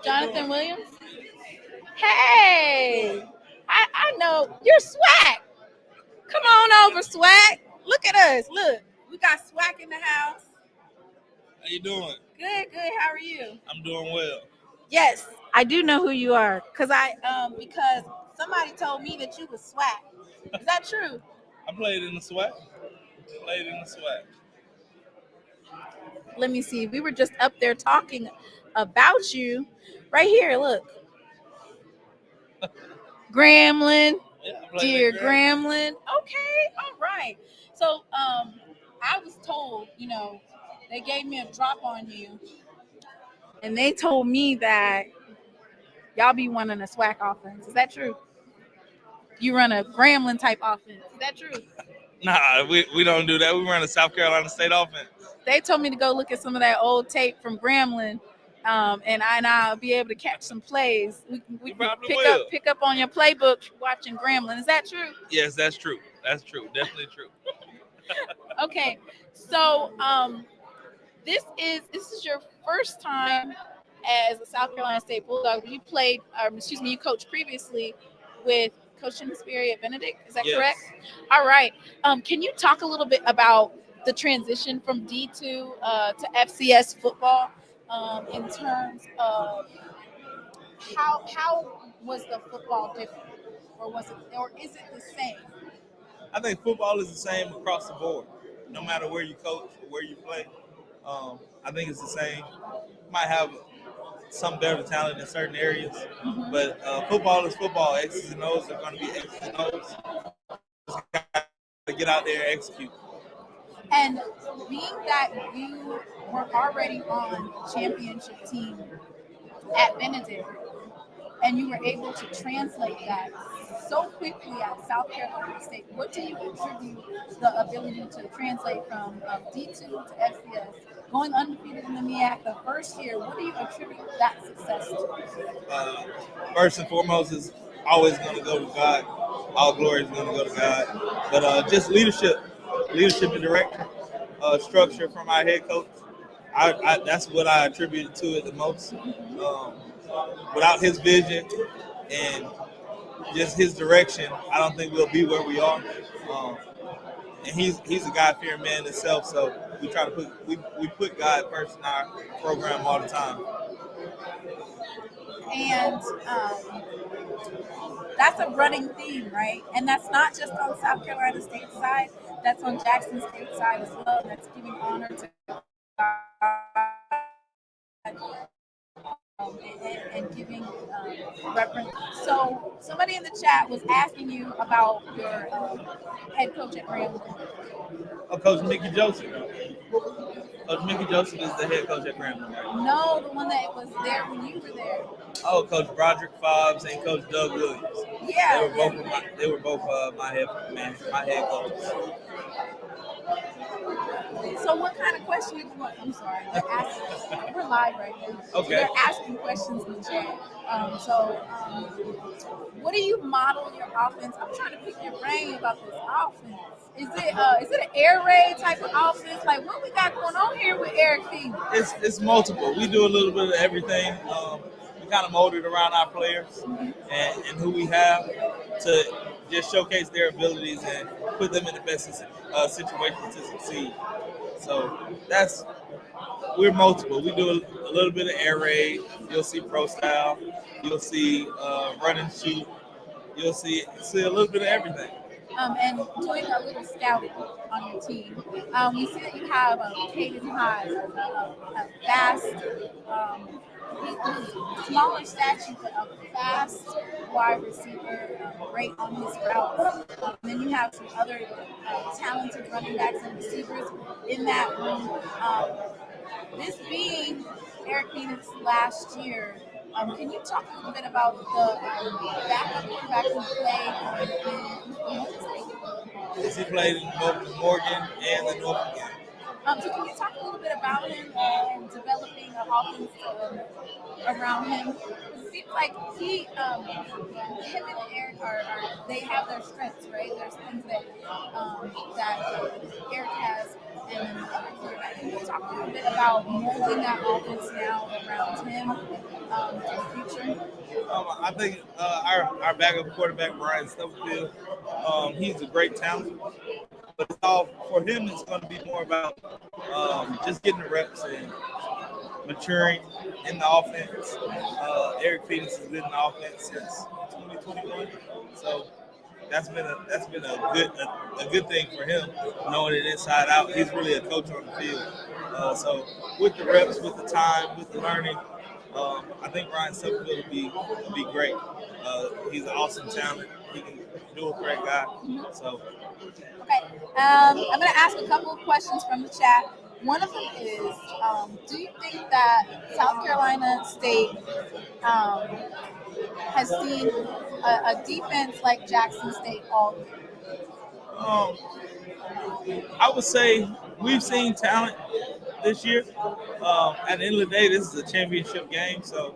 Jonathan Williams. Hey, I know you're swag. Come on over, swag. Look at us. Look, we got swag in the house. How you doing? Good. How are you? I'm doing well. Yes, I do know who you are because somebody told me that you was swag. Is that true? I played in the SWAC. Let me see. We were just up there talking about you. Right here, look. Gremlin. Yeah, Dear Gremlin. Okay, all right. So I was told, they gave me a drop on you. And they told me that y'all be running a SWAC offense. Is that true? You run a Gremlin type offense. Is that true? Nah, we don't do that. We run a South Carolina State offense. They told me to go look at some of that old tape from Gremlin, and I'll be able to catch some plays. We can pick up on your playbook watching Gremlin. Is that true? Yes, that's true. That's true. Definitely true. Okay, so this is your first time as a South Carolina State Bulldog. You you coached previously with Coach Spirit at Benedict. Is that correct? All right. Can you talk a little bit about the transition from D2 to FCS football in terms of how was the football different, or is it the same? I think football is the same across the board, no matter where you coach or where you play. I think it's the same. Might have some better talent in certain areas, but football is football. X's and O's are going to be X's and O's. Just got to get out there and execute. And being that you were already on championship team at Benedict, and you were able to translate that so quickly at South Carolina State, what do you attribute the ability to translate from D2 to FCS, going undefeated in the MEAC the first year? What do you attribute that success to? First and foremost is always going to go to God. All glory is going to go to God. But just leadership and direction, structure from our head coach. That's what I attribute to it the most. Without his vision and just his direction, I don't think we'll be where we are. And he's a God-fearing man himself, so we try to put God first in our program all the time. And that's a running theme, right? And that's not just on South Carolina State side, that's on Jackson State side as well. That's giving honor to God and giving reference. So somebody in the chat was asking you about your head coach at Graham. Coach Mickey Joseph. Coach Mickey Joseph is the head coach at Grambling, right? No, the one that was there when you were there. Oh, Coach Broderick Fobbs and Coach Doug Williams. Yeah, They were both my head coaches. So what kind of question did you want? I'm sorry, they're asking. We're live right now. So Okay. they're asking questions in the chat. What do you model your offense? I'm trying to pick your brain about this offense. Is it an air raid type of offense? Like what we got going on here with Eric Phoenix? It's multiple. We do a little bit of everything. We kind of mold it around our players and who we have to just showcase their abilities and put them in the best situation to succeed. So we're multiple. We do a little bit of air raid. You'll see pro style. You'll see run and shoot. You'll see a little bit of everything. And doing a little scouting on your team, we see that you have Caden High, a fast, he's smaller stature, but a fast wide receiver, great on his routes. Then you have some other talented running backs and receivers in that room. This being Eric Phoenix last year, can you talk a little bit about the backup quarterback who played Yes, he played in both the Morgan and the Norfolk game. So can you talk a little bit about him and developing an offense around him? It seems like him and Eric they have their strengths, right? There's things that Eric has and then the other quarterback. Can you talk a little bit about molding that offense now around him for the future? I think our backup quarterback, Brian Stubblefield, he's a great talent. But it's all for him, it's going to be more about just getting the reps and maturing in the offense. Eric Phoenix has been in the offense since 2021, so that's been a good thing for him, knowing it inside out. He's really a coach on the field. So with the reps, with the time, with the learning, I think Ryan Stubblefield will be great. He's an awesome talent. He can do a great guy. So. Okay, I'm going to ask a couple of questions from the chat. One of them is, do you think that South Carolina State has seen a defense like Jackson State all year? I would say we've seen talent this year. At the end of the day, this is a championship game, so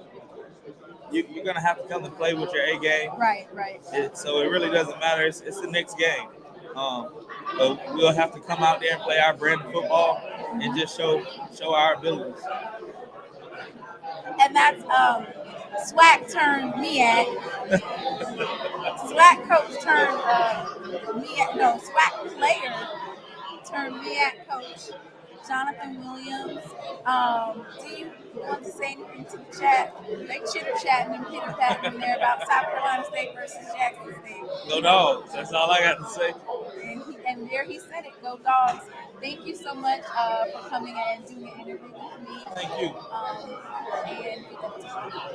you're going to have to come and play with your A game. Right. So it really doesn't matter. It's the next game. But we'll have to come out there and play our brand of football and just show our abilities. And that's SWAC turned MEAC. SWAC coach turned SWAC player turned MEAC coach, Jonathan Williams. Do you want to say anything to the chat? They chitter-chatting and pitter-patting in there about South Carolina State versus Jackson State. Go Dogs. That's all I got to say. And there he said it, go Dogs. Thank you so much for coming and doing an interview with me. Thank you.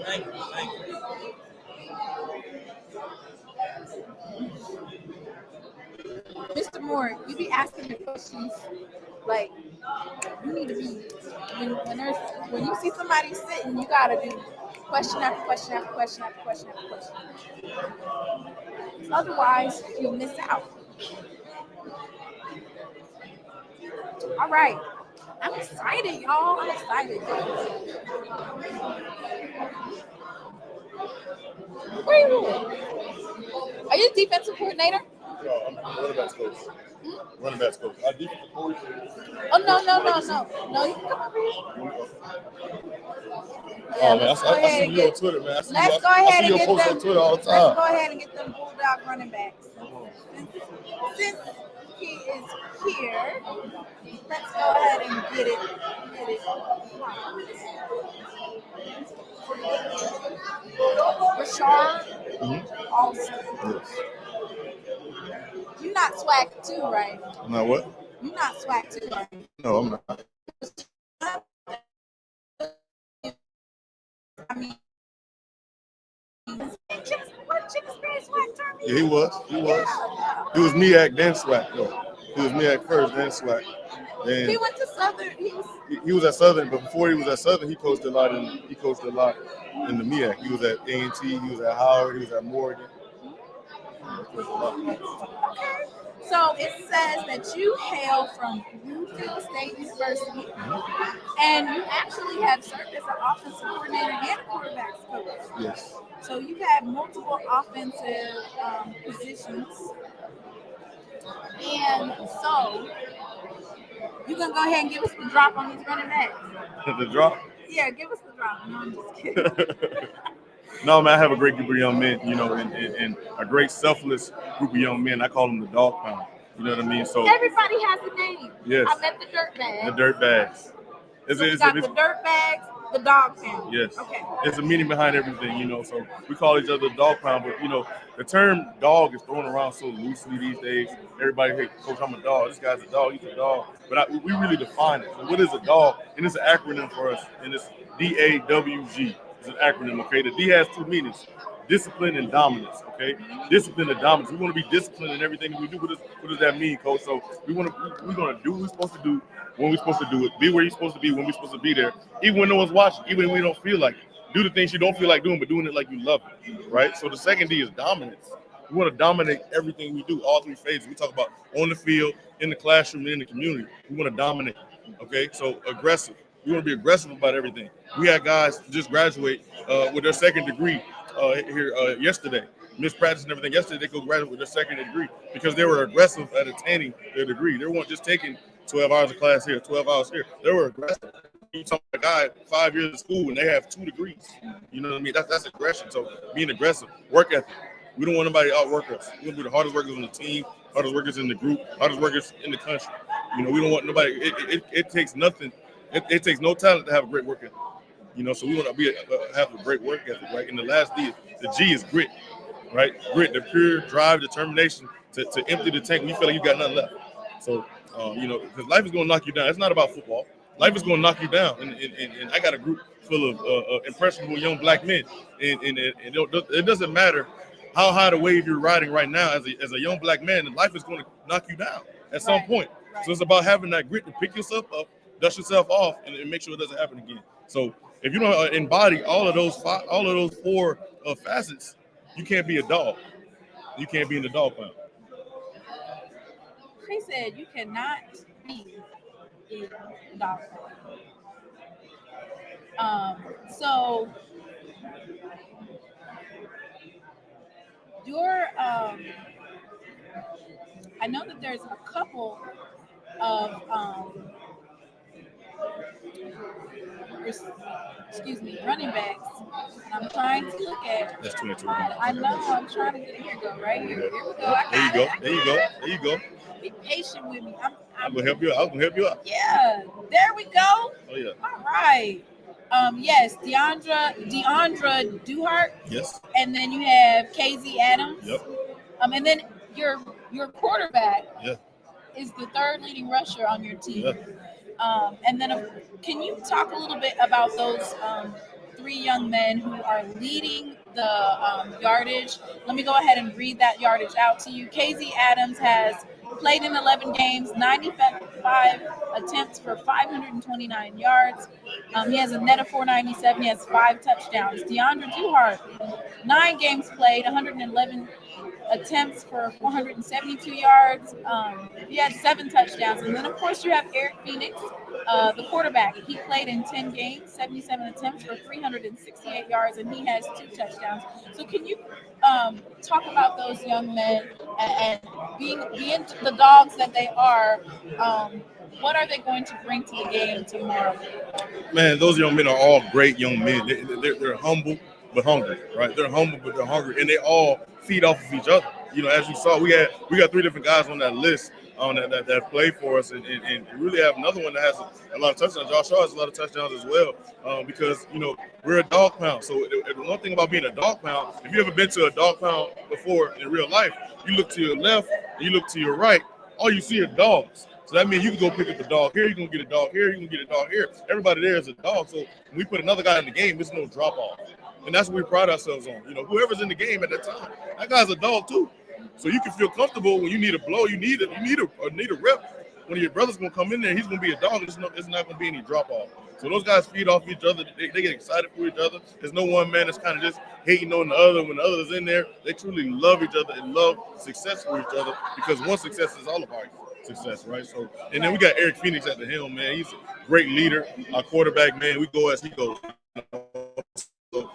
Thank you. Mr. Moore, you be asking the questions like you need to be when you see somebody sitting, you gotta do question after question after question after question after question. Otherwise, you'll miss out. All right. I'm excited, y'all. I'm excited. Woo! Are you the defensive coordinator? No, I'm running backs coach. Running backs coach. I defensive coach. Oh, no. No, you can come over here. Yeah, Man, I see you on Twitter, man. Let's go ahead and get them. On Twitter all the time. Let's go ahead and get them Bulldog running backs. Since he is here, let's go ahead and get it. Rashard Austin. Yes. You're not SWAC too, right? I'm not what? You're not SWAC too, right? No, I'm not. I mean, Chicken Spirit Swag turned me? Yeah, he was. He was MEAC then SWAC though. He was MEAC first, then SWAC. Then He went to Southern. he was at Southern, but before he was at Southern, he coached a lot in the MEAC. He was at A&T, he was at Howard, he was at Morgan. Okay. So it says that you hail from Bluefield State University, and you actually have served as an offensive coordinator and a quarterbacks coach. Yes. So you've had multiple offensive positions. And so you gonna go ahead and give us the drop on these running backs? The drop? Yeah, give us the drop. No, I'm just kidding. No, man, I have a great group of young men, you know, and a great selfless group of young men. I call them the dog pound. You know what I mean? So everybody has a name. yes. I met the dirt bags. The dirt bags. So we got the dirt bags, the dog pound. Yes. Okay. There's a meaning behind everything, you know. So we call each other the dog pound, but you know, the term dog is thrown around so loosely these days. Everybody, hey, coach, I'm a dog. This guy's a dog. He's a dog. But we really define it. So what is a dog? And it's an acronym for us, and it's DAWG. It's an acronym. Okay, the D has two meanings: discipline and dominance. Okay, discipline and dominance. We want to be disciplined in everything we do. What does that mean, coach? So we're gonna do what we're supposed to do when we're supposed to do it. Be where you're supposed to be when we're supposed to be there. Even when no one's watching. Even when we don't feel like it. Do the things you don't feel like doing, but doing it like you love it. Right. So the second D is dominance. We want to dominate everything we do. All three phases. We talk about on the field, in the classroom, and in the community. We want to dominate. Okay. So aggressive. We want to be aggressive about everything. We had guys just graduate with their second degree here yesterday. Missed practice and everything. Yesterday, they go graduate with their second degree because they were aggressive at attaining their degree. They weren't just taking 12 hours of class here, 12 hours here. They were aggressive. You talk about a guy 5 years of school and they have 2 degrees. You know what I mean? That's aggression. So being aggressive, work ethic. We don't want nobody to outwork us. We want to be the hardest workers on the team, hardest workers in the group, hardest workers in the country. You know, we don't want nobody. It takes nothing. It takes no talent to have a great work ethic. You know, so we want to have a great work ethic, right? And the last D, the G is grit, right? Grit, the pure drive, determination to empty the tank when you feel like you got nothing left. So, you know, because life is going to knock you down. It's not about football. Life is going to knock you down. And I got a group full of impressionable young black men. And it doesn't matter how high the wave you're riding right now as a young black man, and life is going to knock you down at some point. Right. So it's about having that grit to pick yourself up, dust yourself off, and make sure it doesn't happen again. So if you don't embody all of those 4 facets, you can't be a dog. You can't be in the dog pound. He said you cannot be in the dog pound. So your I know that there's a couple of running backs. I'm trying to look at. That's 22. I know. I'm trying to get it. Here. Go right here. Here we go. There you go. Be patient with me. I'm gonna help you out. Yeah. There we go. Oh yeah. All right. Yes, Deandra Duhart. Yes. And then you have KZ Adams. Yep. And then your quarterback. Yeah. Is the third leading rusher on your team. Yeah. And then can you talk a little bit about those 3 young men who are leading the yardage? Let me go ahead and read that yardage out to you. KZ Adams has played in 11 games, 95 attempts for 529 yards. He has a net of 497. He has 5 touchdowns. Deandra Duhart, 9 games played, 111 attempts for 472 yards. He had 7 touchdowns. And then, of course, you have Eric Phoenix, the quarterback. He played in 10 games, 77 attempts for 368 yards, and he has 2 touchdowns. So can you talk about those young men and being the dogs that they are? What are they going to bring to the game tomorrow? Man, those young men are all great young men. They're humble but hungry, right? They're humble but they're hungry, and they all feed off of each other. You know, as you saw, we got 3 different guys on that list that play for us, and we really have another one that has a lot of touchdowns. Josh Shaw has a lot of touchdowns as well, because, you know, we're a dog pound. So the one thing about being a dog pound, if you ever been to a dog pound before in real life, you look to your left and you look to your right, all you see are dogs. So that means you can go pick up a dog here, you can get a dog here, you can get a dog here. Everybody there is a dog. So when we put another guy in the game, there's no drop off. And that's what we pride ourselves on. You know, whoever's in the game at that time, that guy's a dog too. So you can feel comfortable when you need a blow, you need a rep. One of your brothers gonna come in there, he's gonna be a dog. There's not gonna be any drop off. So those guys feed off each other. They get excited for each other. There's no one man that's kind of just hating on the other. When the other's in there, they truly love each other and love success for each other, because one success is all of our success, right? So, and then we got Eric Phoenix at the helm, man. He's a great leader, our quarterback, man. We go as he goes. So,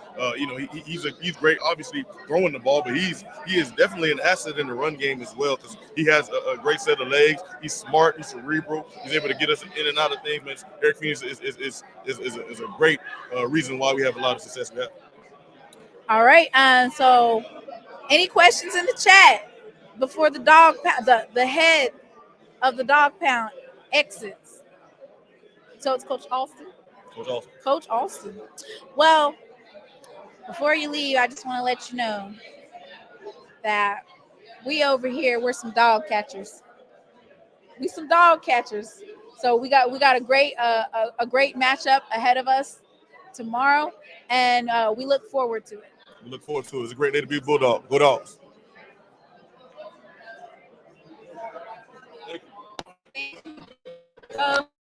he's great, obviously throwing the ball, but he is definitely an asset in the run game as well, because he has a great set of legs. He's smart, he's cerebral, he's able to get us in and out of things. Man, Eric Phoenix is a great reason why we have a lot of success we have. All right, so any questions in the chat before the the head of the dog pound exits? So it's Coach Alston. Coach Alston. Well, before you leave, I just want to let you know that we over here, we're some dog catchers. We some dog catchers. So we got a great matchup ahead of us tomorrow, and we look forward to it. We look forward to it. It's a great day to be a Bulldog. Go Dogs.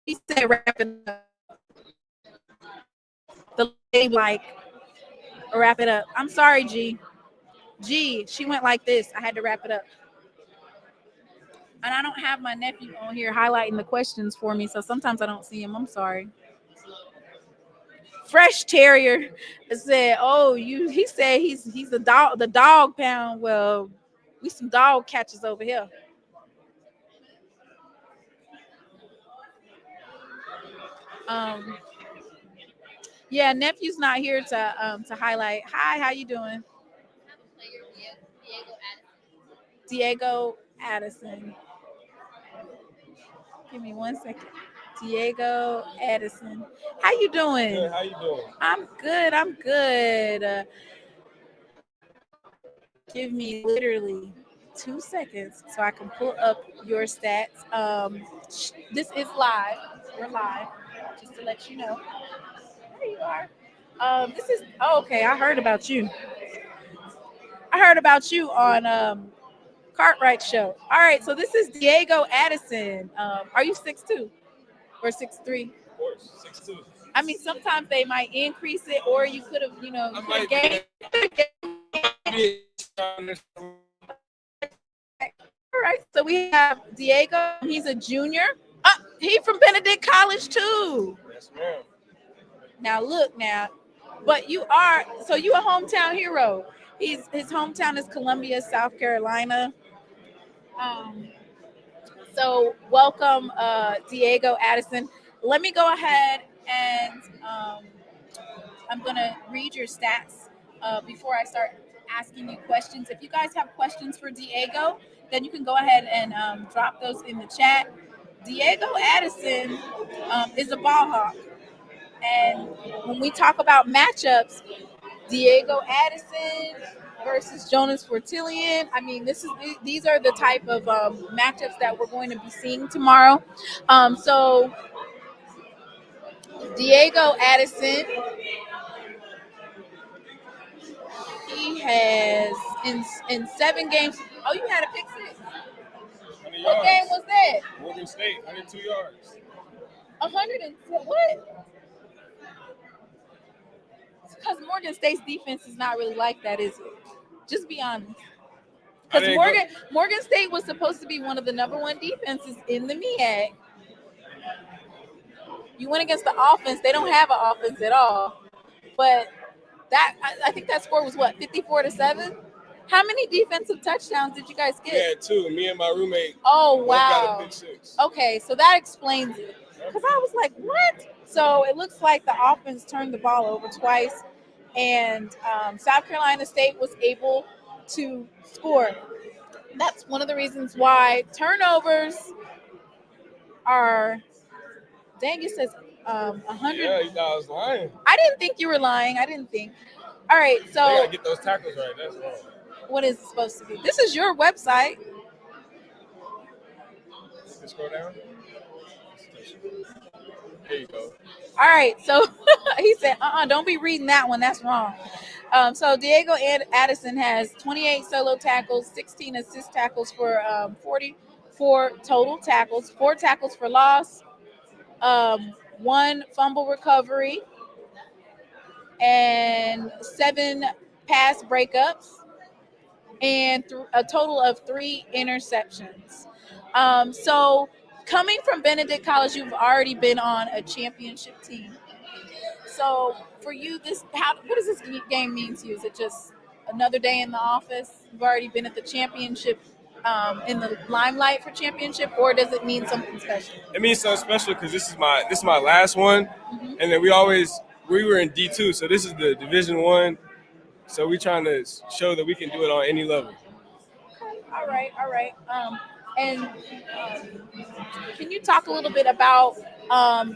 He said wrapping up. The lady wrap it up. I'm sorry, G. She went like this. I had to wrap it up. And I don't have my nephew on here highlighting the questions for me, so sometimes I don't see him. I'm sorry. Fresh Terrier said, "Oh, he said he's the dog pound. Well, we some dog catchers over here." Yeah, nephew's not here to highlight. Hi, how you doing? Diego Addison. Give me 1 second. Diego Addison. How you doing? Good. How you doing? I'm good. Give me literally 2 seconds so I can pull up your stats. This is live. We're live, just to let you know. There you are. This is okay. I heard about you. I heard about you on Cartwright show. All right, so this is Diego Addison. Are you 6'2" or 6'3"? Of course, 6'2". I mean, sometimes they might increase it, or you could have, All right, so we have Diego. He's a junior. He's from Benedict College too. Yes, ma'am. Now look, but you are a hometown hero. His hometown is Columbia, South Carolina. So welcome, Diego Addison. Let me go ahead and I'm gonna read your stats before I start asking you questions. If you guys have questions for Diego, then you can go ahead and drop those in the chat. Diego Addison is a ball hawk. And when we talk about matchups, Diego Addison versus Jonas Fortillion, I mean, these are the type of matchups that we're going to be seeing tomorrow. So Diego Addison, he has in 7 games. Oh, you had a pick six. What game was that? Morgan State, 102 yards. 100 and what? Because Morgan State's defense is not really like that, is it? Just be honest. Because Morgan State was supposed to be one of the #1 defenses in the MEAC. You went against the offense. They don't have an offense at all. But I think that score was what, 54-7? How many defensive touchdowns did you guys get? We had 2. Me and my roommate. Oh, wow. Got a pick six. Okay, so that explains it. Because I was like, what? So it looks like the offense turned the ball over twice, and South Carolina State was able to score. That's one of the reasons why turnovers are, dang, it says 100. Yeah, you thought I was lying. I didn't think you were lying. I didn't think. All right, so. You got to get those tackles right. That's wrong. What is it supposed to be? This is your website. Just scroll down. There you go. All right, so he said, don't be reading that one. That's wrong. So Diego Addison has 28 solo tackles, 16 assist tackles for 44 total tackles, 4 tackles for loss, 1 fumble recovery, and 7 pass breakups, and a total of 3 interceptions. So coming from Benedict College, you've already been on a championship team. So for you, what does this game mean to you? Is it just another day in the office? You've already been at the championship, in the limelight for championship, or does it mean something special? It means something special because this is my last one, and then we were in D2, so this is the Division 1. So we're trying to show that we can do it on any level. All right. Can you talk a little bit about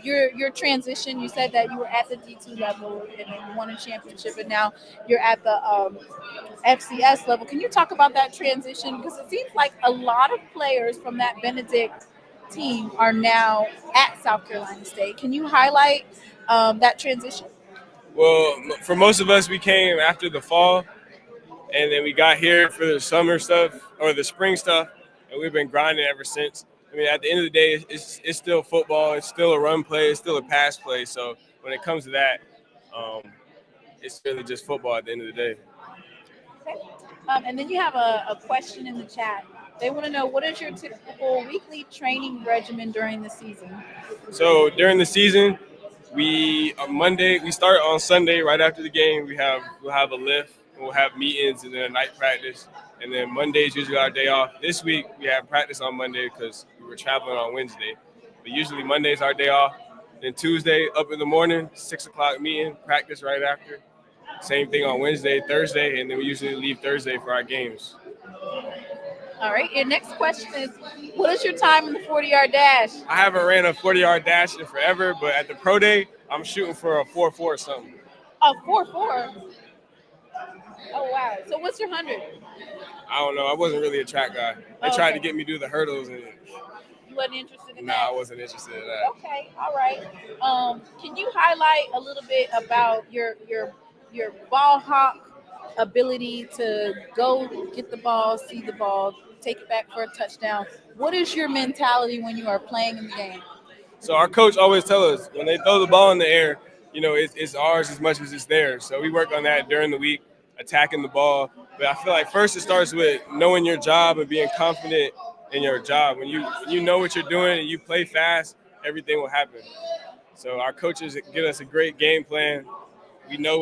your transition? You said that you were at the D2 level and then you won a championship, and now you're at the FCS level. Can you talk about that transition? Because it seems like a lot of players from that Benedict team are now at South Carolina State. Can you highlight that transition? Well, for most of us, we came after the fall, and then we got here for the summer stuff or the spring stuff, and we've been grinding ever since. I mean, at the end of the day, it's still football. It's still a run play. It's still a pass play. So when it comes to that, it's really just football at the end of the day. Okay. And then you have a question in the chat. They want to know, what is your typical weekly training regimen during the season? So during the season, we start on Sunday right after the game. We'll have a lift, we'll have meetings, and then a night practice. And then Monday is usually our day off. This week we have practice on Monday because we were traveling on Wednesday. But usually Monday is our day off. Then Tuesday, up in the morning, 6 o'clock meeting, practice right after. Same thing on Wednesday, Thursday, and then we usually leave Thursday for our games. All right. Your next question is, what is your time in the 40-yard dash? I haven't ran a 40-yard dash in forever, but at the pro day, I'm shooting for a 4.4 or something. A 4.4? Oh, wow. So what's your 100? I don't know. I wasn't really a track guy. They tried to get me to do the hurdles, and you wasn't interested in that? No, I wasn't interested in that. Okay. All right. Can you highlight a little bit about your ball hawk ability to go get the ball, see the ball, take it back for a touchdown? What is your mentality when you are playing in the game? So our coach always tells us when they throw the ball in the air, it's ours as much as it's theirs. So we work on that during the week, attacking the ball. But I feel like first it starts with knowing your job and being confident in your job. When you know what you're doing and you play fast, everything will happen. So our coaches give us a great game plan. We know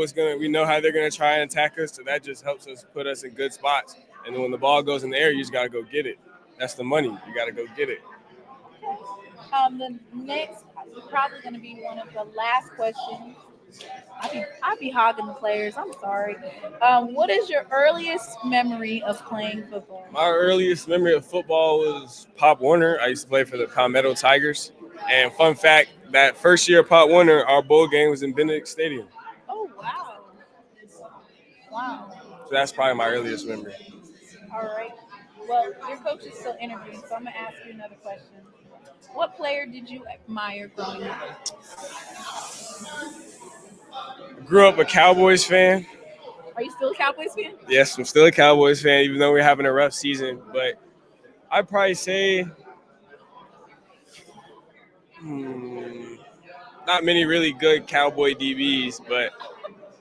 how they're gonna try and attack us, so that just helps us put us in good spots. And then when the ball goes in the air, you just gotta go get it. That's the money. You gotta go get it. The next is probably gonna be one of the last questions. I'll be hogging the players. I'm sorry. What is your earliest memory of playing football? My earliest memory of football was Pop Warner. I used to play for the Palmetto Tigers. And fun fact, that first year of Pop Warner, our bowl game was in Benedict Stadium. Oh, wow. Wow. So that's probably my earliest memory. All right. Well, your coach is still interviewing, so I'm going to ask you another question. What player did you admire growing up? I grew up a Cowboys fan. Are you still a Cowboys fan? Yes, I'm still a Cowboys fan, even though we're having a rough season. But I'd probably say not many really good Cowboy DBs, but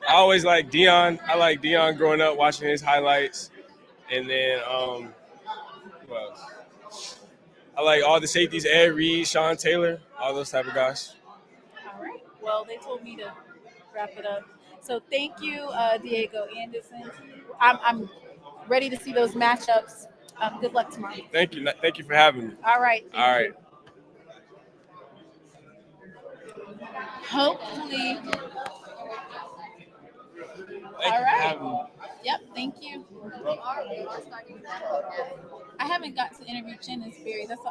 I always liked Deion. I liked Deion growing up, watching his highlights. And then who else? I like all the safeties, Ed Reed, Sean Taylor, all those type of guys. All right. Well, they told me to wrap it up. So thank you, Diego Addison. I'm ready to see those matchups. Good luck tomorrow. Thank you. Thank you for having me. All right. All right. Hopefully. All right. Yep. Thank you. I haven't got to interview Chinnisberry. That's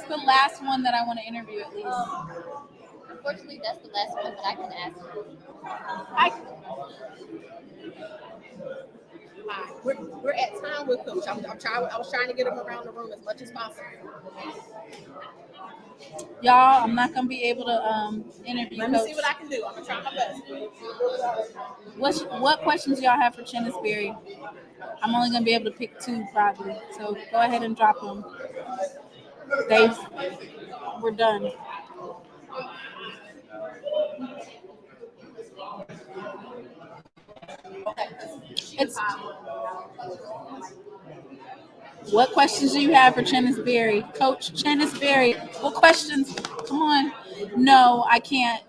the last one that I want to interview at least. Unfortunately, that's the last one, but I can ask you. Hi. We're at time with Coach. I was trying to get him around the room as much as possible. Y'all, I'm not gonna be able to interview Let me Coach. see what I can do. I'm gonna try my best. What questions y'all have for Chennisberry? I'm only gonna be able to pick 2 probably. So go ahead and drop them. We're done. It's what questions do you have for Chennisberry? Coach Chennisberry, what questions? Come on. No, I can't.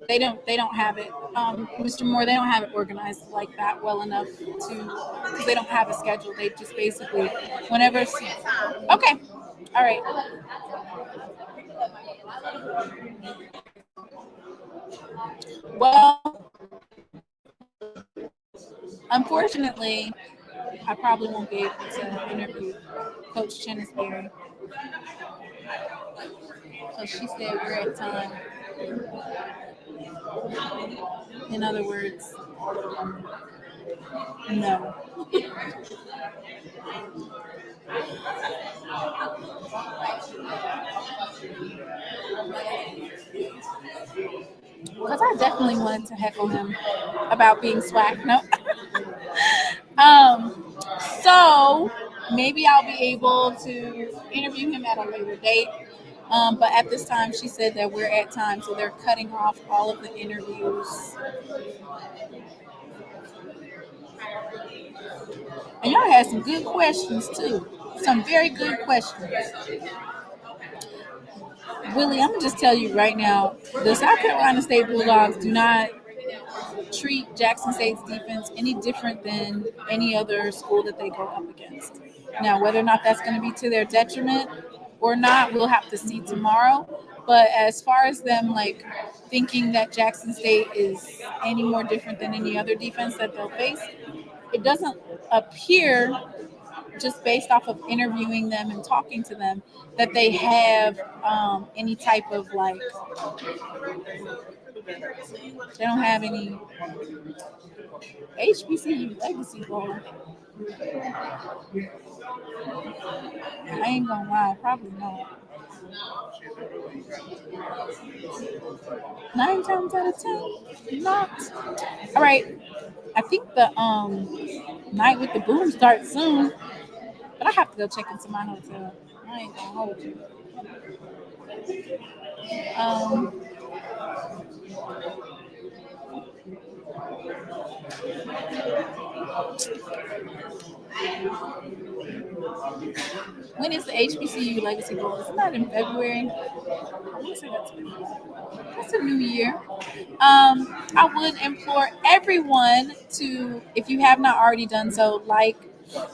They don't have it. Mr. Moore, they don't have it organized like that well enough because they don't have a schedule. They just basically whenever. Okay. All right. Well, unfortunately, I probably won't be able to interview Coach Chennisberry. So she said we're at time. In other words, no. Because I definitely wanted to heckle him about being swag. No. So maybe I'll be able to interview him at a later date. But at this time, she said that we're at time, so they're cutting off all of the interviews. And y'all had some good questions too. Some very good questions. Willie, I'm gonna just tell you right now, the South Carolina State Bulldogs do not treat Jackson State's defense any different than any other school that they go up against. Now, whether or not that's going to be to their detriment or not, we'll have to see tomorrow. But as far as them like thinking that Jackson State is any more different than any other defense that they'll face, it doesn't appear, just based off of interviewing them and talking to them, that they have any type of like, they don't have any HBCU legacy bowl. I ain't gonna lie, probably not. 9 times out of 10, not. All right, I think the night with the boom starts soon, but I have to go check into my hotel. I ain't gonna hold you. When is the HBCU Legacy Bowl? Isn't that in February? I want to say that's a new year. I would implore everyone to, if you have not already done so, like,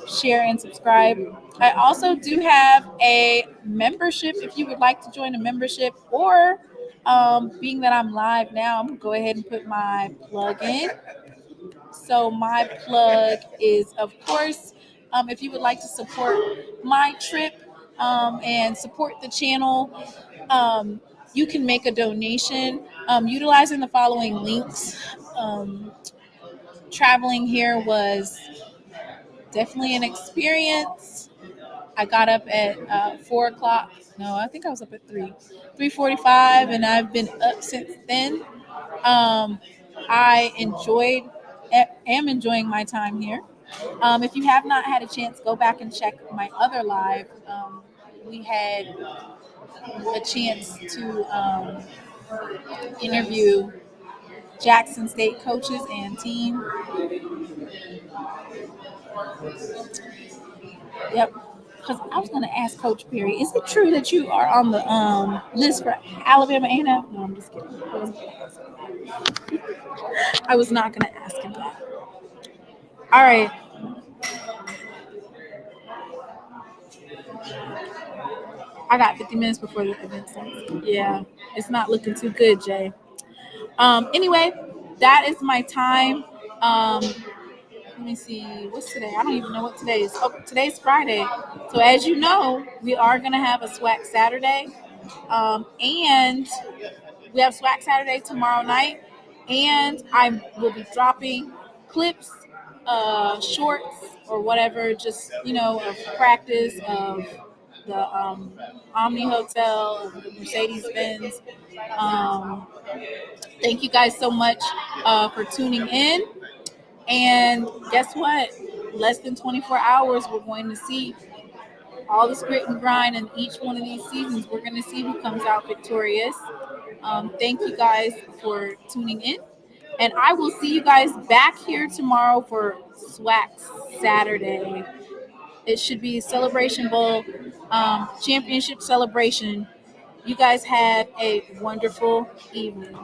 share, and subscribe. I also do have a membership if you would like to join a membership, or being that I'm live now, I'm going to go ahead and put my plug in. So my plug is, of course, if you would like to support my trip and support the channel, you can make a donation utilizing the following links. Traveling here was definitely an experience. I got up at 4 o'clock. No, I think I was up at 3:45, and I've been up since then. I am enjoying my time here. If you have not had a chance, go back and check my other live. We had a chance to interview Jackson State coaches and team. Yep. Because I was going to ask Coach Perry, is it true that you are on the list for Alabama A&M? No, I'm just kidding. I was not going to ask him that. All right. I got 50 minutes before the event starts. Yeah, it's not looking too good, Jay. Anyway, that is my time. Let me see. What's today? I don't even know what today is. Oh, today's Friday. So as you know, we are going to have a SWAC Saturday. And we have SWAC Saturday tomorrow night. And I will be dropping clips, shorts, or whatever, just, of practice, of Omni Hotel, the Mercedes Benz. Thank you guys so much for tuning in. And guess what? Less than 24 hours, we're going to see all this grit and grind in each one of these seasons. We're going to see who comes out victorious. Thank you guys for tuning in. And I will see you guys back here tomorrow for SWAC Saturday. It should be Celebration Bowl, championship celebration. You guys have a wonderful evening.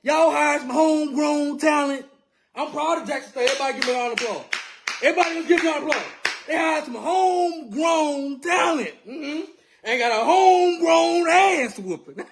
Y'all hired some homegrown talent. I'm proud of Jackson State. Everybody give me a round of applause. Everybody give me a round of applause. They hired some homegrown talent. Ain't got a homegrown ass whooping.